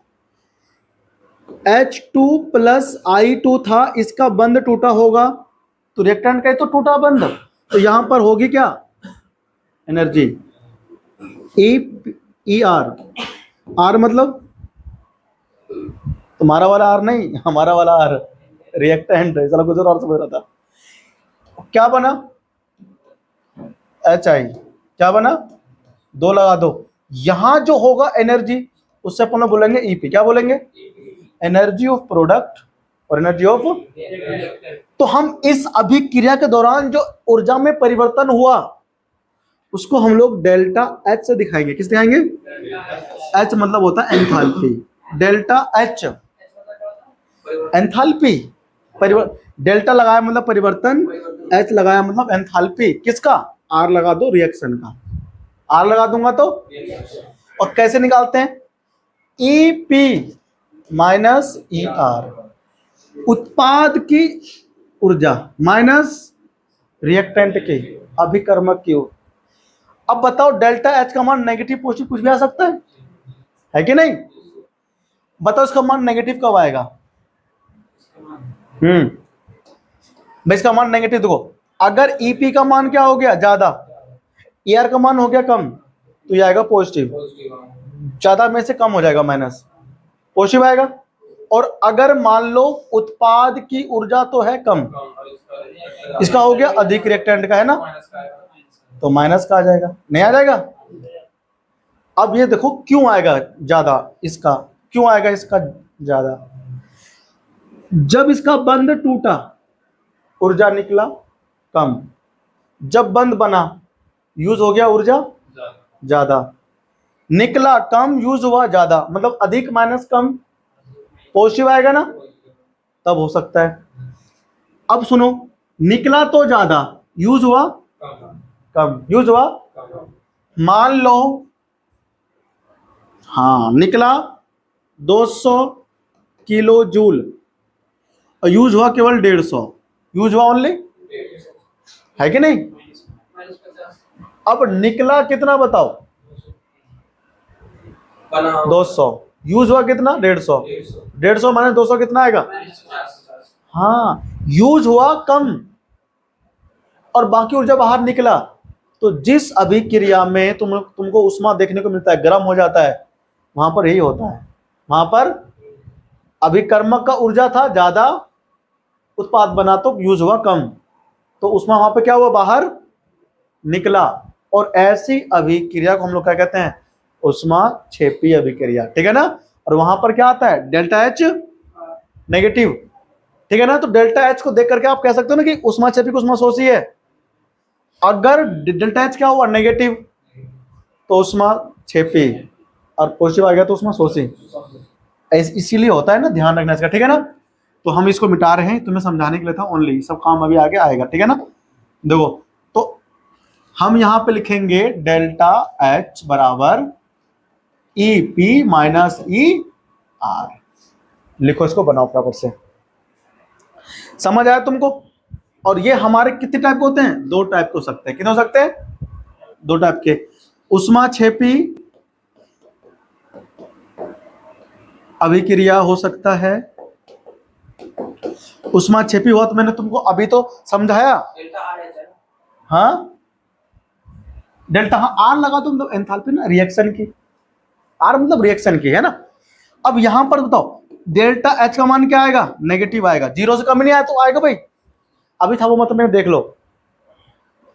H2 प्लस I2 था, इसका बंध टूटा होगा तो रिएक्टेंट का तो टूटा बंध, तो यहां पर होगी क्या, एनर्जी ER। आर मतलब तुम्हारा वाला आर नहीं, हमारा वाला आर रिएक्टेंट है, चलो कुछ और समझ रहा था। क्या बना, HI, क्या बना, दो लगा दो। यहां जो होगा एनर्जी, उससे अपन बोलेंगे EP। क्या बोलेंगे, एनर्जी ऑफ प्रोडक्ट और एनर्जी ऑफ। तो हम इस अभिक्रिया के दौरान जो ऊर्जा में परिवर्तन हुआ उसको हम लोग डेल्टा H से दिखाएंगे। किस दिखाएंगे, H मतलब होता है enthalpy, delta H enthalpy, delta लगाया मतलब परिवर्तन, H लगाया मतलब एंथैल्पी। किसका, R लगा दो रिएक्शन का, R लगा दूंगा तो। और कैसे निकालते हैं, EP माइनस ER, उत्पाद की ऊर्जा माइनस रिएक्टेंट की, अभिकर्मक की। अब बताओ डेल्टा H का मान नेगेटिव पॉजिटिव कुछ भी आ सकता है कि नहीं, बताओ इसका मान नेगेटिव कब आएगा, भाई इसका मान नेगेटिव देखो, अगर ईपी का मान क्या हो गया ज्यादा, ईआर का मान हो गया कम, तो ये आएगा पॉजिटिव, ज्यादा में से कम हो जाएगा माइनस, पॉजिटिव आएगा। और अगर मान लो उत्पाद की ऊर्जा तो है कम, इसका हो गया अधिक, रिएक्टेंट का है ना, तो माइनस का आ जाएगा, नहीं आ जाएगा। अब ये देखो क्यों आएगा ज्यादा, इसका क्यों आएगा इसका ज्यादा, जब इसका बंध टूटा ऊर्जा निकला कम, जब बंद बना यूज हो गया ऊर्जा ज्यादा, निकला कम यूज हुआ ज्यादा, मतलब अधिक माइनस कम, पॉजिटिव आएगा ना, तब हो सकता है। अब सुनो, निकला तो ज्यादा, यूज हुआ कम, यूज हुआ, मान लो हाँ निकला 200 किलो जूल और यूज हुआ केवल 150, यूज हुआ ओनली, है कि नहीं। अब निकला कितना बताओ, 200, यूज हुआ कितना 150, 150 माइनस 200 कितना आएगा, हाँ यूज हुआ कम और बाकी ऊर्जा बाहर निकला। तो जिस अभिक्रिया में तुमको उष्मा देखने को मिलता है, गर्म हो जाता है, वहां पर यही होता है, वहां पर अभिकर्मक का ऊर्जा था ज्यादा, उत्पाद बना तो यूज हुआ कम, तो उष्मा वहां पे क्या हुआ, बाहर निकला। और ऐसी अभिक्रिया को हम लोग क्या कहते हैं, उष्माक्षेपी अभिक्रिया, ठीक है ना। और वहां पर क्या आता है, डेल्टा एच नेगेटिव, ठीक है ना। तो डेल्टा एच को देख करके आप कह सकते हो ना कि उष्माक्षेपी को उष्माशोषी है। अगर डेल्टा एच क्या हुआ नेगेटिव, तो उष्माक्षेपी, और पॉजिटिव आ गया तो उष्माशोषी, इसीलिए होता है ना, ध्यान रखना इसका, ठीक है ना। तो हम इसको मिटा रहे हैं, तुम्हें समझाने के लिए था ओनली, सब काम अभी आगे आएगा, ठीक है ना। देखो तो हम यहां पे लिखेंगे डेल्टा एच बराबर E P minus E R, लिखो इसको, बनाओ फटाफट से, समझ आया तुमको। और ये हमारे कितने टाइप के होते हैं, 2 टाइप के हो सकते हैं, कितने हो सकते हैं, 2 टाइप के। उष्माक्षेपी अभिक्रिया हो सकता है, उष्माक्षेपी हुआ तो मैंने तुमको अभी तो समझाया, हाँ डेल्टा, हाँ आर लगा तुम तो एंथैल्पी ना रिएक्शन की, आर मतलब रिएक्शन की, है ना। अब यहां पर बताओ डेल्टा एच का मान क्या आएगा, नेगेटिव आएगा, 0 से कम नहीं आया तो आएगा भाई, अभी था वो मतलब मैं देख लो,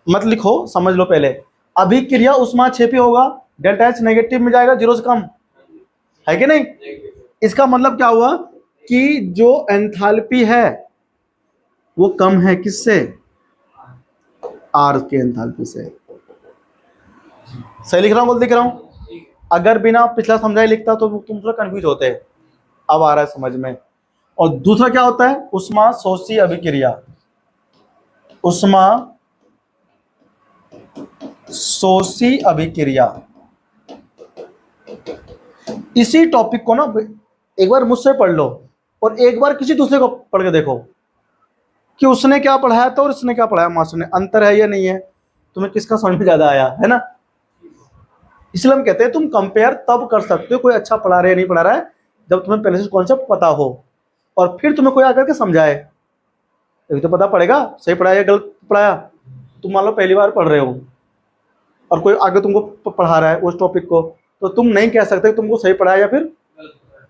मत लिखो समझ लो पहले। अभिक्रिया उष्माक्षेपी होगा, डेल्टा एच नेगेटिव में जाएगा 0 से कम, है कि नहीं। इसका मतलब क्या हुआ कि जो एंथैल्पी है वो कम है, किससे, आर के एंथैल्पी से। सही लिख रहा हूं, बोल दिख रहा हूं। अगर बिना पिछला समझाए लिखता तो तुम थोड़ा कंफ्यूज होते, अब आ रहा है समझ में। और दूसरा क्या होता है, उष्माशोषी अभिक्रिया, उष्माशोषी अभिक्रिया। इसी टॉपिक को ना एक बार मुझसे पढ़ लो और एक बार किसी दूसरे को पढ़ के देखो कि उसने क्या पढ़ाया था और इसने क्या पढ़ाया, मास्टर ने, अंतर है या नहीं है, तुम्हें किसका समझ में ज्यादा आया, है ना। इसलिए हम कहते हैं तुम कंपेयर तब कर सकते हो कोई अच्छा पढ़ा रहा है या नहीं पढ़ा रहा है, जब तुम्हें पहले से कॉन्सेप्ट पता हो और फिर तुम्हें कोई आकर के समझाए, तभी तो पता पड़ेगा सही पढ़ाया या गलत पढ़ाया। तुम मान लो पहली बार पढ़ रहे हो और कोई आगे तुमको पढ़ा रहा है उस टॉपिक को, तो तुम नहीं कह सकते तुमको सही पढ़ाया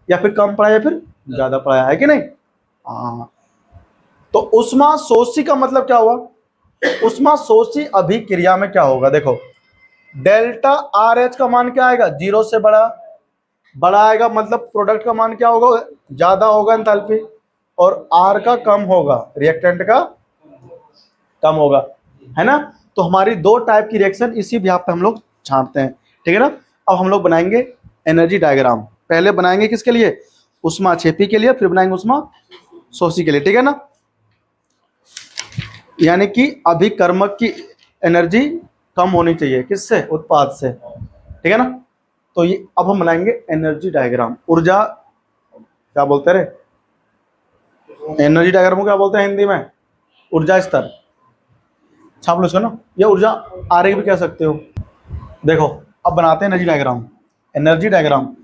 या फिर कम पढ़ाया या फिर ज्यादा पढ़ाया, है कि नहीं। हाँ, तो उष्माशोषी का मतलब क्या हुआ, उष्माशोषी अभिक्रिया में क्या होगा, देखो डेल्टा आर एच का मान क्या आएगा, 0 से बड़ा आएगा, मतलब प्रोडक्ट का मान क्या होगा, ज्यादा होगा एंथैल्पी, और आर का कम होगा, रिएक्टेंट का कम होगा, है ना। तो हमारी 2 टाइप की रिएक्शन इसी व्याप पे हम लोग छांटते हैं, ठीक है ना। अब हम लोग बनाएंगे एनर्जी डायग्राम, पहले बनाएंगे किसके लिए, उष्माक्षेपी के लिए, फिर बनाएंगे उष्माशोषी के लिए, ठीक है ना। यानी कि अभिकर्मक की एनर्जी कम होनी चाहिए, किससे, उत्पाद से, ठीक है ना। तो ये अब हम बनाएंगे एनर्जी डायग्राम, ऊर्जा क्या बोलते हैं रे, एनर्जी डायग्राम को क्या बोलते हैं हिंदी में, ऊर्जा स्तर, छाप लो इसको ना, ये ऊर्जा आरेख भी कह सकते हो। देखो अब बनाते हैं एनर्जी डायग्राम, एनर्जी डायग्राम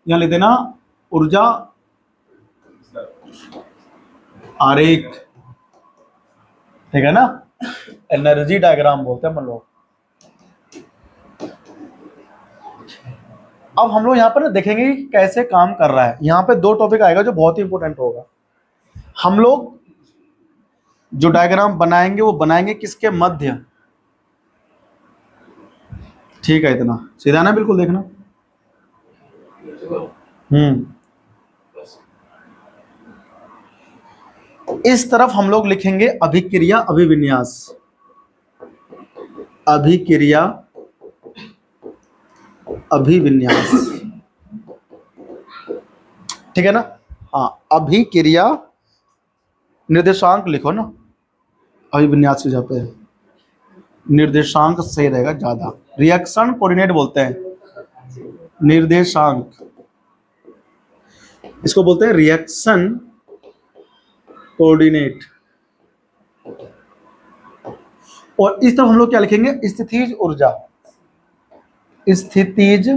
यहाँ लिख देना ऊर्जा आरेख, ठीक है ना, एनर्जी डायग्राम बोलते हैं हम लोग। अब हम लोग यहाँ पर देखेंगे कि कैसे काम कर रहा है। यहाँ पे दो टॉपिक आएगा जो बहुत ही इंपॉर्टेंट होगा। हम लोग जो डायग्राम बनाएंगे वो बनाएंगे किसके मध्य, ठीक है, इतना सीधा ना, बिल्कुल देखना। इस तरफ हम लोग लिखेंगे अभिक्रिया अभिविन्यास, अभिक्रिया अभिविन्यास, ठीक है ना। हाँ, अभिक्रिया निर्देशांक लिखो ना, अभिविन्यास की जगह पे निर्देशांक सही रहेगा ज्यादा। रिएक्शन कोऑर्डिनेट बोलते हैं, निर्देशांक, इसको बोलते हैं रिएक्शन कोऑर्डिनेट। और इस तरफ हम लोग क्या लिखेंगे, स्थितिज ऊर्जा, स्थितिज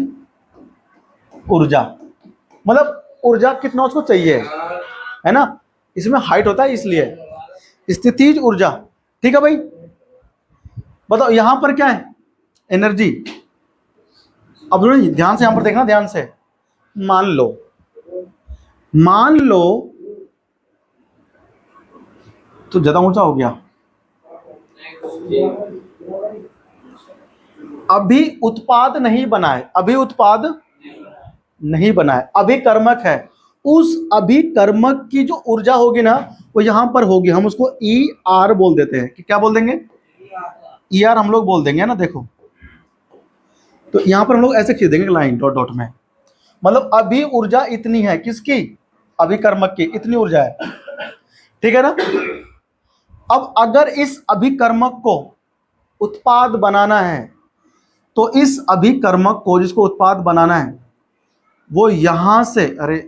ऊर्जा, मतलब ऊर्जा कितना उसको चाहिए, है ना, इसमें हाइट होता है इसलिए स्थितिज ऊर्जा। ठीक है भाई, बताओ यहां पर क्या है, एनर्जी। अब ध्यान से यहां पर देखना, ध्यान से। मान लो तो ज्यादा ऊंचा हो गया, अभी उत्पाद नहीं बना है, अभी उत्पाद नहीं बना है, अभिकर्मक है। उस अभिकर्मक की जो ऊर्जा होगी ना वो यहां पर होगी, हम उसको ई आर बोल देते हैं। कि क्या बोल देंगे, ई आर हम लोग बोल देंगे ना। देखो तो यहां पर हम लोग ऐसे खींच देंगे लाइन डॉट डॉट में, मतलब अभी ऊर्जा इतनी है, किसकी, अभिकर्मक की इतनी ऊर्जा है, ठीक है ना। अब अगर इस अभिकर्मक को उत्पाद बनाना है तो इस अभिकर्मक को, जिसको उत्पाद बनाना है, वो यहां से, अरे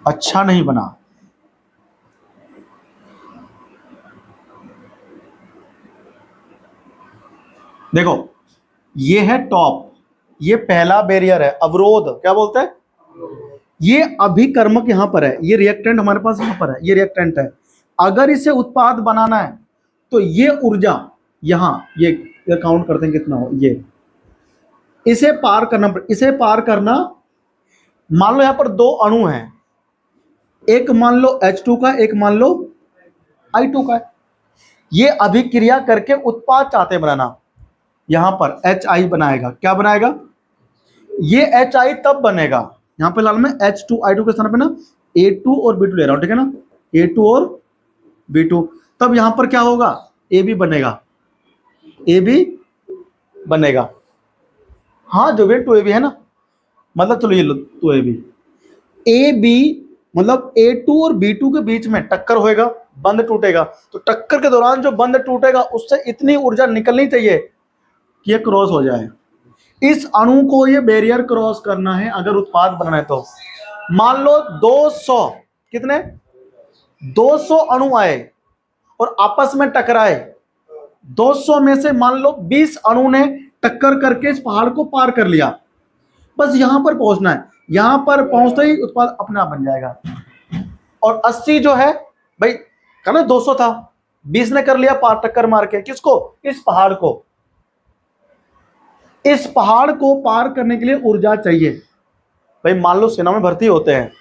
अच्छा नहीं बना, देखो ये है टॉप, ये पहला बैरियर है, अवरोध क्या बोलते हैं, ये अभिकर्मक यहां पर है, ये रिएक्टेंट हमारे पास यहां पर है, ये रिएक्टेंट है। अगर इसे उत्पाद बनाना है तो ये ऊर्जा यहां, ये काउंट करते हैं कितना हो, ये इसे पार करना, इसे पार करना। मान लो यहां पर दो अणु हैं, एक मान लो H2 का, एक मान लो I2 का। ये अभिक्रिया करके उत्पाद चाहते बनाना, यहां पर HI बनाएगा, क्या बनाएगा, ये HI तब बनेगा, यहां पे लाल में H2I2 के स्थान पे ना A2 और B2 ले रहा हूं, ठीक है ना, A2 और B2। तब यहां पर क्या होगा, AB बनेगा, AB बनेगा। हाँ जो भी 2AB है ना, मतलब चलो ये लो 2AB, AB मतलब A2 और B2 के बीच में टक्कर होएगा, बंद टूटेगा, तो टक्कर के दौरान जो बंद टूटेगा उससे इतनी ऊर्जा निकलनी चाहिए कि ये क्रॉस हो जाए। इस अणु को ये बैरियर क्रॉस करना है अगर उत्पाद बनाना है तो। मान लो 200, कितने 200 अणु आए और आपस में टकराए, 200 में से मान लो 20 अणु ने टक्कर करके इस पहाड़ को पार कर लिया, बस यहां पर पहुंचना है, यहां पर पहुंचते ही उत्पाद अपने आप बन जाएगा। और 80 जो है भाई, कहा ना 200 था, 20 ने कर लिया पार, टक्कर मार के, किसको, इस पहाड़ को। इस पहाड़ को पार करने के लिए ऊर्जा चाहिए भाई। मान लो सेना में भर्ती होते हैं,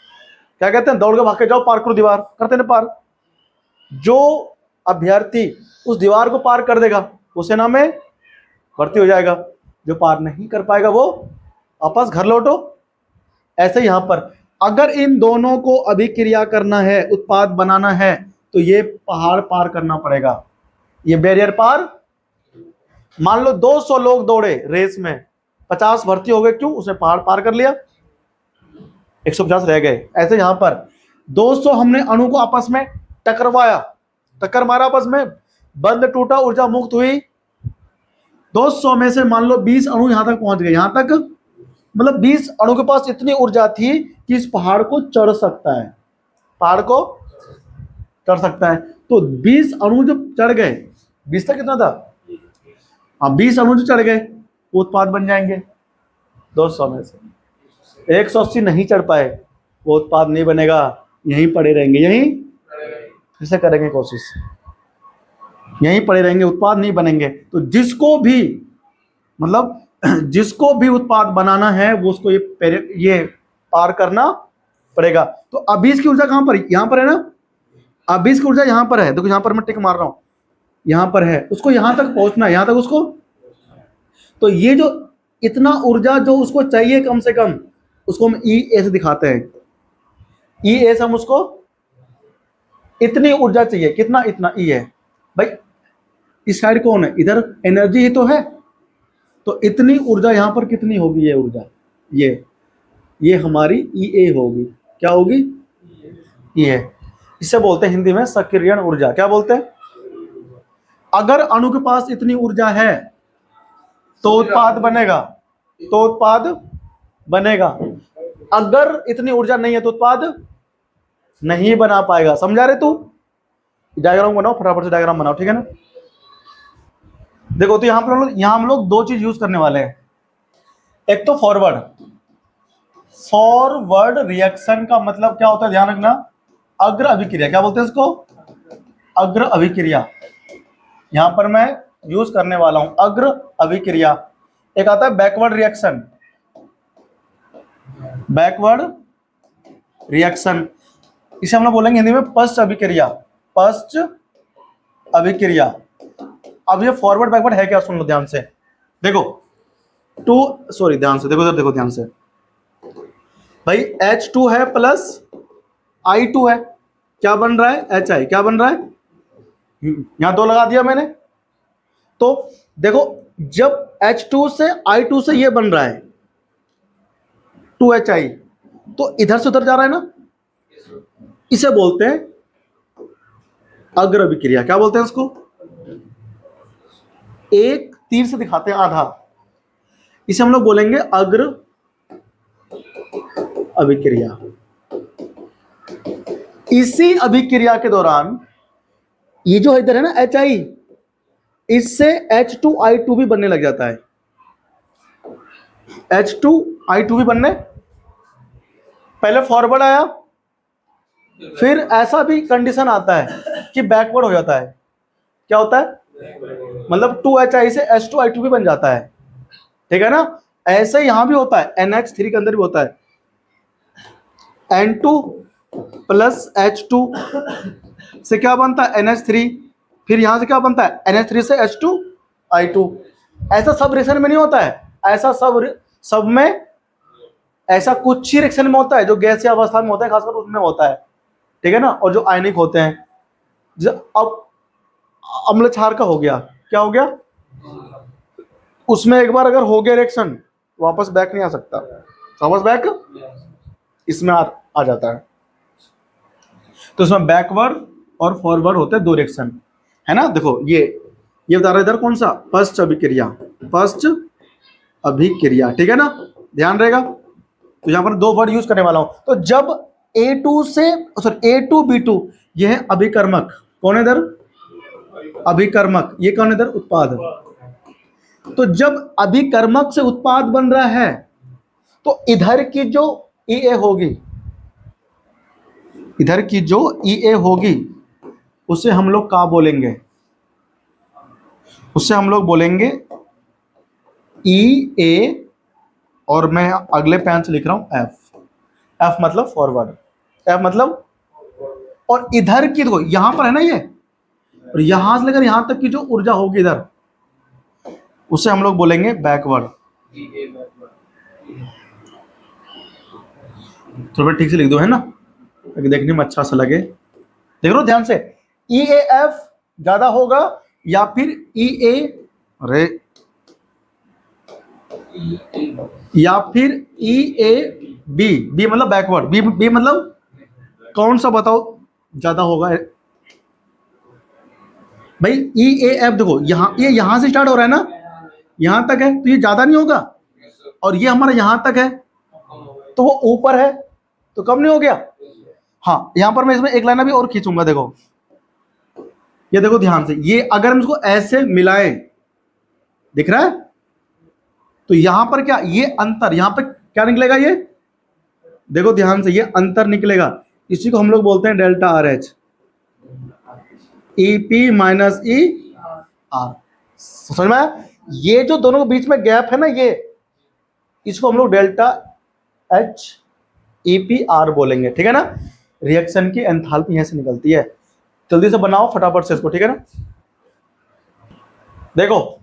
क्या कहते हैं, दौड़ के भाग के जाओ, पार करो दीवार, करते ना पार। जो अभ्यर्थी उस दीवार को पार कर देगा वो सेना में भर्ती हो जाएगा, जो पार नहीं कर पाएगा वो वापस घर लौटो। ऐसे यहां पर अगर इन दोनों को अभिक्रिया करना है, उत्पाद बनाना है, तो ये पहाड़ पार करना पड़ेगा, ये बैरियर पार। मान लो 200 लोग दौड़े रेस में, 50 भर्ती हो गए, क्यों, उसने पहाड़ पार कर लिया, 150 रह गए। ऐसे यहां पर 200 हमने अणु को आपस में टकरवाया, टक्कर मारा आपस में, बंद टूटा, ऊर्जा मुक्त हुई। 200 में से मान लो 20 अणु यहां तक पहुंच गए, यहां तक मतलब 20 अणु के पास इतनी ऊर्जा थी कि इस पहाड़ को चढ़ सकता है, पहाड़ को चढ़ सकता है। तो 20 अणु जब चढ़ गए, 20 तक कितना था, हाँ 20 अणु जो चढ़ गए, वो उत्पाद बन जाएंगे 200 में से। 180 नहीं चढ़ पाए, वो उत्पाद नहीं बनेगा, यहीं पड़े रहेंगे, यहीं फिर से करेंगे कोशिश, यहीं पड़े रहेंगे, उत्पाद नहीं बनेंगे। तो जिसको भी मतलब जिसको भी उत्पाद बनाना है वो उसको ये पार करना पड़ेगा। तो अभी इसकी ऊर्जा कहां पर, यहां पर है ना, अभी इसकी ऊर्जा यहां पर है, देखो यहां पर मैं टिक मार रहा हूं, यहां पर है, उसको यहां तक पहुंचना है, यहां तक उसको। तो ये जो इतना ऊर्जा जो उसको चाहिए कम से कम, उसको हम ई ए से दिखाते हैं। ई ए से हम उसको, इतनी ऊर्जा चाहिए, कितना, इतना ई है भाई। इस साइड कौन है, इधर एनर्जी ही तो है, तो इतनी ऊर्जा यहां पर कितनी होगी, ये ऊर्जा, ये हमारी ई ए होगी। क्या होगी, ये इसे बोलते हैं हिंदी में सक्रियण ऊर्जा। क्या बोलते हैं, अगर अणु के पास इतनी ऊर्जा है तो उत्पाद बनेगा, तो उत्पाद बनेगा। अगर इतनी ऊर्जा नहीं है तो उत्पाद नहीं बना पाएगा। समझा रहे तू, डायग्राम बनाओ फटाफट से, डायग्राम बनाओ, ठीक है ना। देखो तो यहां हम लोग दो चीज यूज करने वाले हैं। एक तो फॉरवर्ड रिएक्शन का मतलब क्या होता है, ध्यान रखना, अग्र अभिक्रिया। क्या बोलते हैं इसको, अग्र अभिक्रिया। यहां पर मैं यूज करने वाला हूं अग्र अभिक्रिया। एक आता है बैकवर्ड रिएक्शन, बैकवर्ड रिएक्शन, इसे हम लोग बोलेंगे हिंदी में पश्च अभिक्रिया, पश्च अभिक्रिया। अब ये फॉरवर्ड बैकवर्ड है क्या, सुन लो ध्यान से, देखो ध्यान से देखो, इधर देखो ध्यान से भाई। H2 है प्लस I2 है, क्या बन रहा है, HI। क्या बन रहा है, यहां 2 लगा दिया मैंने। तो देखो जब H2 से I2 से ये बन रहा है 2HI, तो इधर से उधर जा रहा है ना, इसे बोलते हैं अग्र अभिक्रिया। क्या बोलते हैं इसको, एक तीर से दिखाते हैं आधा, इसे हम लोग बोलेंगे अग्र अभिक्रिया। इसी अभिक्रिया के दौरान ये जो इधर है ना HI, इससे H2I2 भी बनने लग जाता है, H2I2 भी बनने। पहले फॉरवर्ड आया, फिर ऐसा भी कंडीशन आता है कि बैकवर्ड हो जाता है। क्या होता है, मतलब 2HI से H2I2 भी बन जाता है, ठीक है ना। ऐसे यहां भी होता है, NH3 के अंदर भी होता है, N2 प्लस H2 से क्या बनता है, NH3। फिर यहां से क्या बनता है, NH3 से H2I2। ऐसा सब रिएक्शन में नहीं होता है, ऐसा सब में, ऐसा कुछ ही रिएक्शन में होता है जो गैसीय अवस्था में होता है, खासकर उसमें होता है, ठीक है ना। और जो आयनिक होते हैं, अब अम्ल क्षार का हो गया, क्या हो गया, उसमें एक बार अगर हो गया रिएक्शन वापस बैक नहीं आ सकता, वापस बैक इसमें आ जाता है। तो इसमें बैकवर्ड और फॉरवर्ड होते हैं 2 रिएक्शन, है ना। देखो ये बता रहा है इधर कौन सा, पश्च अभिक्रिया, पश्च अभिक्रिया, ठीक है ना, ध्यान रहेगा। तो यहां पर 2 वर्ड यूज करने वाला हूं। तो जब A2B2 ये है अभिकर्मक, कौन है इधर, अभिकर्मक, ये कौन है इधर, उत्पाद। तो जब अभिकर्मक से उत्पाद बन रहा है तो इधर की जो EA होगी, इधर की जो EA होगी उसे हम लोग क्या बोलेंगे, उससे हम लोग बोलेंगे EA, और मैं अगले पैन से लिख रहा हूं F मतलब फॉरवर्ड, F मतलब, और इधर की देखो यहां पर है ना ये, और यहां से लेकर यहां तक की जो ऊर्जा होगी इधर, उसे हम लोग बोलेंगे बैकवर्ड। थोड़ा ठीक से लिख दो, है ना, ताकि देखने में अच्छा सा लगे। देख लो ध्यान से, EAF ज्यादा होगा या फिर EA, अरे या फिर EAB, B मतलब बैकवर्ड, B मतलब कौन सा बताओ ज्यादा होगा भाई। EAF देखो ये यहां से स्टार्ट हो रहा है ना, यहां तक है, तो ये ज्यादा नहीं होगा, और ये हमारा यहां तक है तो वो ऊपर है, तो कम नहीं हो गया। हाँ, यहां पर मैं इसमें एक लाइन अभी और खींचूंगा, देखो ये देखो ध्यान से, ये अगर हम इसको ऐसे मिलाएं, दिख रहा है, तो यहां पर क्या, ये अंतर, यहां पर क्या निकलेगा, ये देखो ध्यान से, ये अंतर निकलेगा, इसी को हम लोग बोलते हैं delta R H, E P minus E R. समझ में आया? ये जो दोनों के बीच में गैप है ना, ये इसको हम लोग delta H E P R बोलेंगे, ठीक है ना। रिएक्शन की एंथैल्पी यहां से निकलती है। जल्दी से बनाओ फटाफट से इसको, ठीक है ना। देखो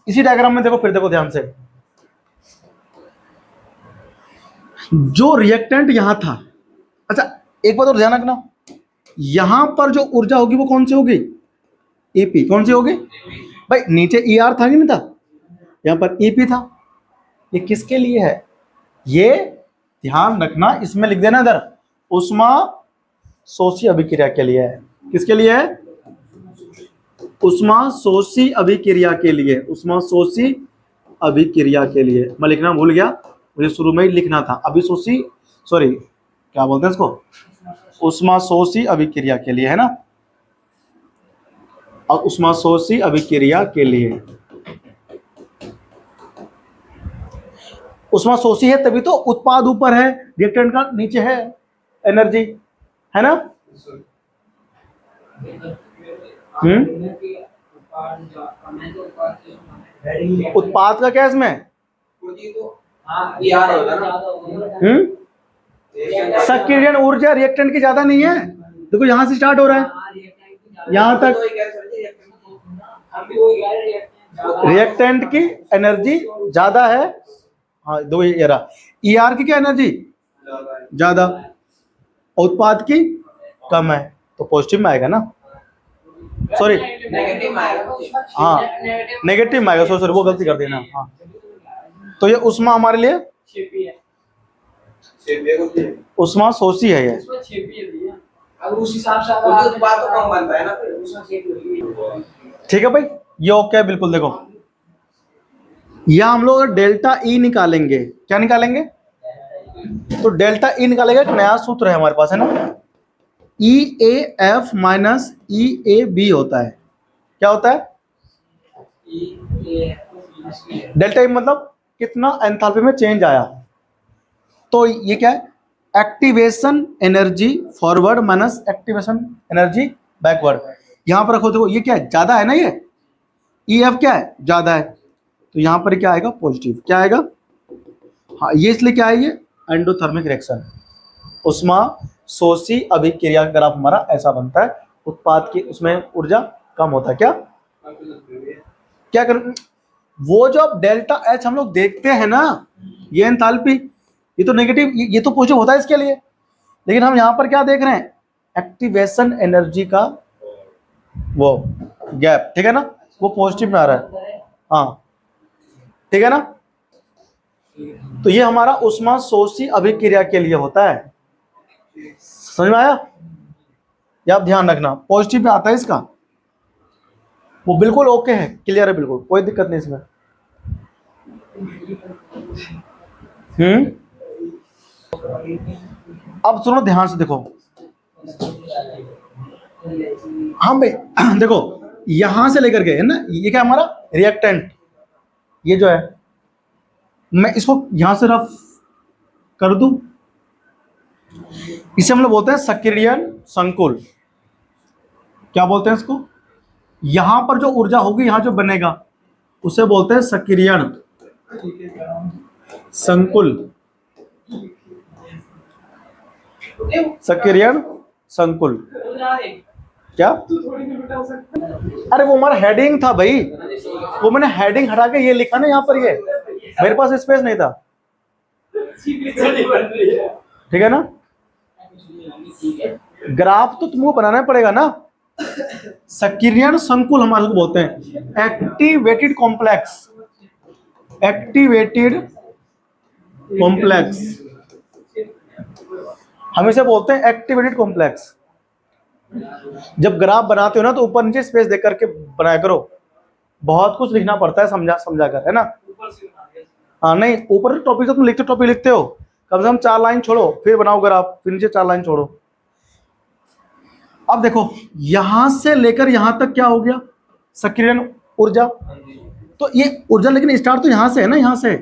इसी डायग्राम में देखो, फिर देखो ध्यान से, जो रिएक्टेंट यहां था, अच्छा एक बात और ध्यान रखना, यहां पर जो ऊर्जा होगी वो कौन सी होगी, ईपी। कौन सी होगी भाई, नीचे ई आर था कि नहीं था, यहां पर ईपी था। ये किसके लिए है, ये ध्यान रखना, इसमें लिख देना इधर, उष्मा शोषी अभिक्रिया के लिए है। किसके लिए है, उष्मा शोषी अभिक्रिया के लिए, उष्मा शोषी अभिक्रिया के लिए। मैं लिखना भूल गया, मुझे शुरू में ही लिखना था, अभिशोषी, सॉरी क्या बोलते हैं इसको, उष्मा शोषी अभिक्रिया के लिए, है ना, और उष्मा शोषी अभिक्रिया के लिए, उष्मा शोषी है तभी तो उत्पाद ऊपर है, रिएक्टेंट का नीचे है, एनर्जी, है ना। उत्पाद का क्या इसमें, सक्रियण ऊर्जा रिएक्टेंट की ज्यादा नहीं है, देखो यहां से स्टार्ट हो रहा है यहां तक, रिएक्टेंट की एनर्जी ज्यादा है, हाँ दो ये रहा, ई आर की क्या एनर्जी ज्यादा, उत्पाद की कम है, तो पॉजिटिव में आएगा ना, सॉरी हाँ नेगेटिव में आएगा, सॉरी वो गलती कर देना, हाँ। तो ये उष्मा हमारे लिए उष्मा शोषी है ये, उस हिसाब से उत्पाद तो कम बनता है ना, ठीक है भाई, ये ओके है बिल्कुल। देखो यहां हम लोग डेल्टा ई निकालेंगे, क्या निकालेंगे, तो डेल्टा ई निकालेंगे, एक नया सूत्र है हमारे पास, है ना, E A F minus E A B होता है। क्या होता है, डेल्टा ई मतलब कितना एंथैल्पी में चेंज आया, तो ये क्या है, activation energy forward minus activation energy backward. यहां पर रखो, देखो ये क्या है, ज्यादा है ना, ये ई एफ क्या है, ज्यादा है, तो यहां पर क्या आएगा, पॉजिटिव। क्या आएगा, हाँ ये इसलिए क्या है, ये एंडोथर्मिक रिएक्शन, उष्मा शोषी अभिक्रिया का ग्राफ हमारा ऐसा बनता है, उत्पाद की उसमें ऊर्जा कम होता है। क्या क्या कर, वो जो अब डेल्टा एच हम लोग देखते हैं ना, ये एंथैल्पी, ये तो नेगेटिव, ये तो पॉजिटिव होता है इसके लिए, लेकिन हम यहां पर क्या देख रहे हैं, एक्टिवेशन एनर्जी का वो गैप, ठीक है ना, वो पॉजिटिव में आ रहा है, हाँ ठीक है ना। तो ये हमारा उष्मा शोषी अभिक्रिया के लिए होता है, समझ में आया, ये आप ध्यान रखना, पॉजिटिव में आता है इसका, वो बिल्कुल ओके है, क्लियर है, बिल्कुल कोई दिक्कत नहीं इसमें। अब सुनो ध्यान से, देखो हाँ भाई देखो यहां से लेकर के, है ना, ये क्या हमारा रिएक्टेंट, ये जो है, मैं इसको यहां से रफ कर दूं, इसे हम लोग बोलते हैं सक्रियण संकुल। क्या बोलते हैं इसको, यहां पर जो ऊर्जा होगी, यहां जो बनेगा उसे बोलते हैं सक्रियण संकुल, सक्रियण संकुल। क्या, अरे वो हमारा हेडिंग था भाई, वो मैंने हेडिंग हटा के ये लिखा ना यहाँ पर, ये मेरे पास स्पेस नहीं था, ठीक है ना, ग्राफ तो तुमको बनाना पड़ेगा ना। सक्रियण संकुल हमारे को बोलते हैं एक्टिवेटेड कॉम्प्लेक्स, एक्टिवेटेड कॉम्प्लेक्स, हम इसे बोलते हैं एक्टिवेटेड कॉम्प्लेक्स। जब ग्राफ बनाते हो ना, तो ऊपर नीचे स्पेस देख करके बनाया करो, बहुत कुछ लिखना पड़ता है, समझा समझा कर, है ना। हाँ नहीं, ऊपर टॉपिक तो तुम लिखते टॉपिक लिखते हो, कम से कम 4 लाइन छोड़ो, फिर बनाओ ग्राफ, फिर नीचे 4 लाइन छोड़ो। अब देखो यहां से लेकर यहां तक क्या हो गया, सक्रियण ऊर्जा, तो ये ऊर्जा, लेकिन स्टार्ट तो यहाँ से है ना, यहाँ से,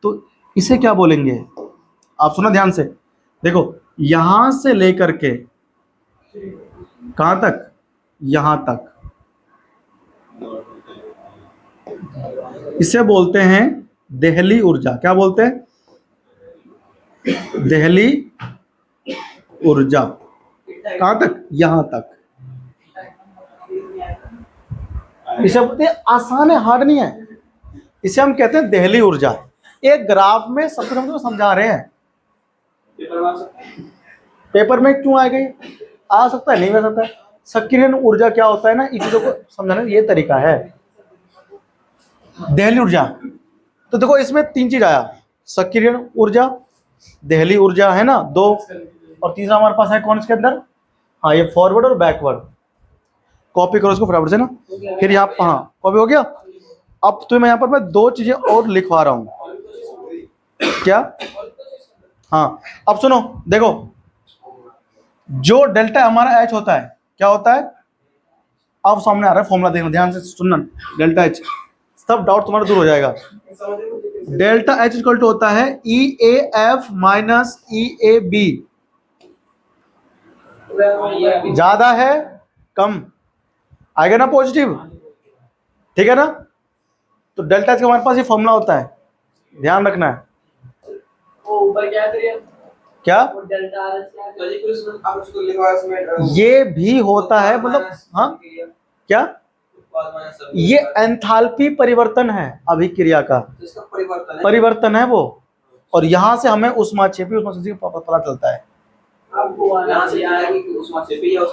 तो इसे क्या बोलेंगे? आप सुना ध्यान से, देखो यहां से लेकर के कहां तक, यहां तक, इसे बोलते हैं देहली ऊर्जा। क्या बोलते हैं? देहली ऊर्जा। कहां तक? यहां तक। इसे बोलते हैं, आसान है, हार्ड नहीं है, इसे हम कहते हैं देहली ऊर्जा। एक ग्राफ में सब कुछ हम तो समझा रहे हैं। पेपर में क्यों आएगा? ये आ सकता है, नहीं आ सकता है। सक्रियण ऊर्जा क्या होता है ना, इन चीजों को समझाने का ये तरीका है। देहली ऊर्जा, तो देखो इसमें तीन चीज आया, सक्रियण ऊर्जा, देहली ऊर्जा है ना, दो, और तीसरा हमारे पास है कौन इसके अंदर? हाँ, ये फॉरवर्ड और बैकवर्ड। कॉपी करो इसको फटाफट से ना, फिर यहाँ, हाँ कॉपी हो गया। अब तो मैं यहाँ पर मैं दो चीजें और लिखवा रहा हूं। क्या? हाँ, अब सुनो, देखो जो डेल्टा हमारा एच होता है, क्या होता है? अब सामने आ रहा है फॉर्मूला, देखना ध्यान से, सुनना। डेल्टा एच, सब डाउट तुम्हारा दूर हो जाएगा। डेल्टा एच इक्वल टू होता है E A F minus E A B. ज्यादा है, कम आएगा ना पॉजिटिव, ठीक है ना? तो डेल्टा एच का हमारे पास ये फॉर्मूला होता है, ध्यान रखना है। ऊपर क्या करिए? क्या? ये भी होता है, मतलब हाँ क्या? ये एंथैल्पी परिवर्तन है अभिक्रिया का, परिवर्तन है वो, और यहां से हमें ऊष्माक्षेपी ऊष्माक्षेपी का पता चलता है।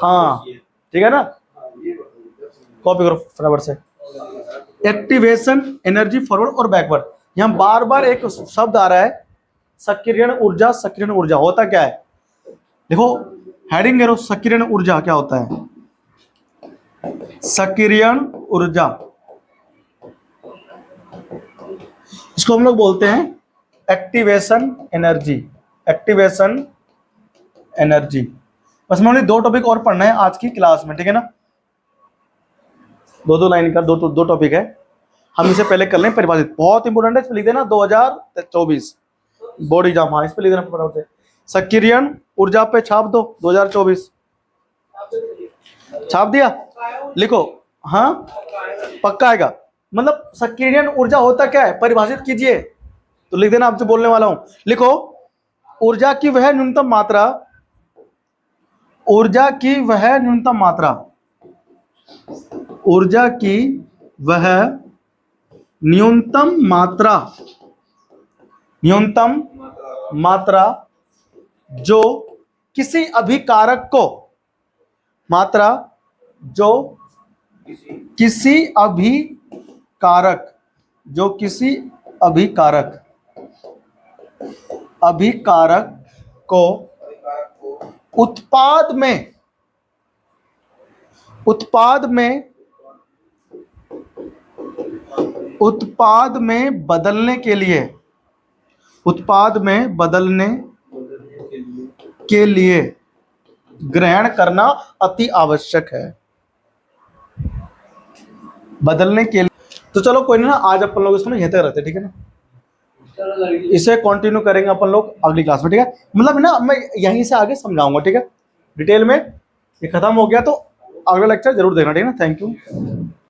हाँ ठीक है ना, कॉपी करो फटाफट से। एक्टिवेशन एनर्जी फॉरवर्ड और बैकवर्ड, यहाँ बार बार एक शब्द आ रहा है, सक्रियण ऊर्जा। सक्रियण ऊर्जा होता क्या है? देखो हेडिंग करो, सक्रियण ऊर्जा क्या होता है? सक्रियण ऊर्जा, इसको हम लोग बोलते हैं एक्टिवेशन एनर्जी। Activation energy. बस में दो टॉपिक और पढ़ना है आज की क्लास में, ठीक है ना? दो लाइन का दो टॉपिक है, हम इसे पहले कर लें परिभाषित, बहुत इंपॉर्टेंट है, इस पे लिख देना 2024 बोर्ड एग्जाम। हाँ, इस पे लिख देना फटाफट से, सक्रियण ऊर्जा पे छाप दो 2024। छाप दिया? लिखो। हाँ पक्का आएगा। मतलब सक्रियण ऊर्जा होता क्या है, परिभाषित कीजिए, तो लिख देना, आपसे बोलने वाला हूं। लिखो, ऊर्जा की वह न्यूनतम मात्रा, ऊर्जा की वह न्यूनतम मात्रा, ऊर्जा की वह न्यूनतम मात्रा, न्यूनतम मात्रा जो किसी अभिकारक को, मात्रा जो किसी अभिकारक, जो किसी अभिकारक, अभिकारक को उत्पाद में, उत्पाद में, उत्पाद में बदलने के लिए, उत्पाद में बदलने के लिए ग्रहण करना अति आवश्यक है। बदलने के लिए, तो चलो कोई ना, आज अपन लोग इसमें यहीं तक रहते, ठीक है ना? इसे कंटिन्यू करेंगे अपन लोग अगली क्लास में, ठीक है? मतलब ना मैं यहीं से आगे समझाऊंगा, ठीक है, डिटेल में। ये खत्म हो गया तो अगला लेक्चर जरूर देखना, ठीक है ना? Thank you.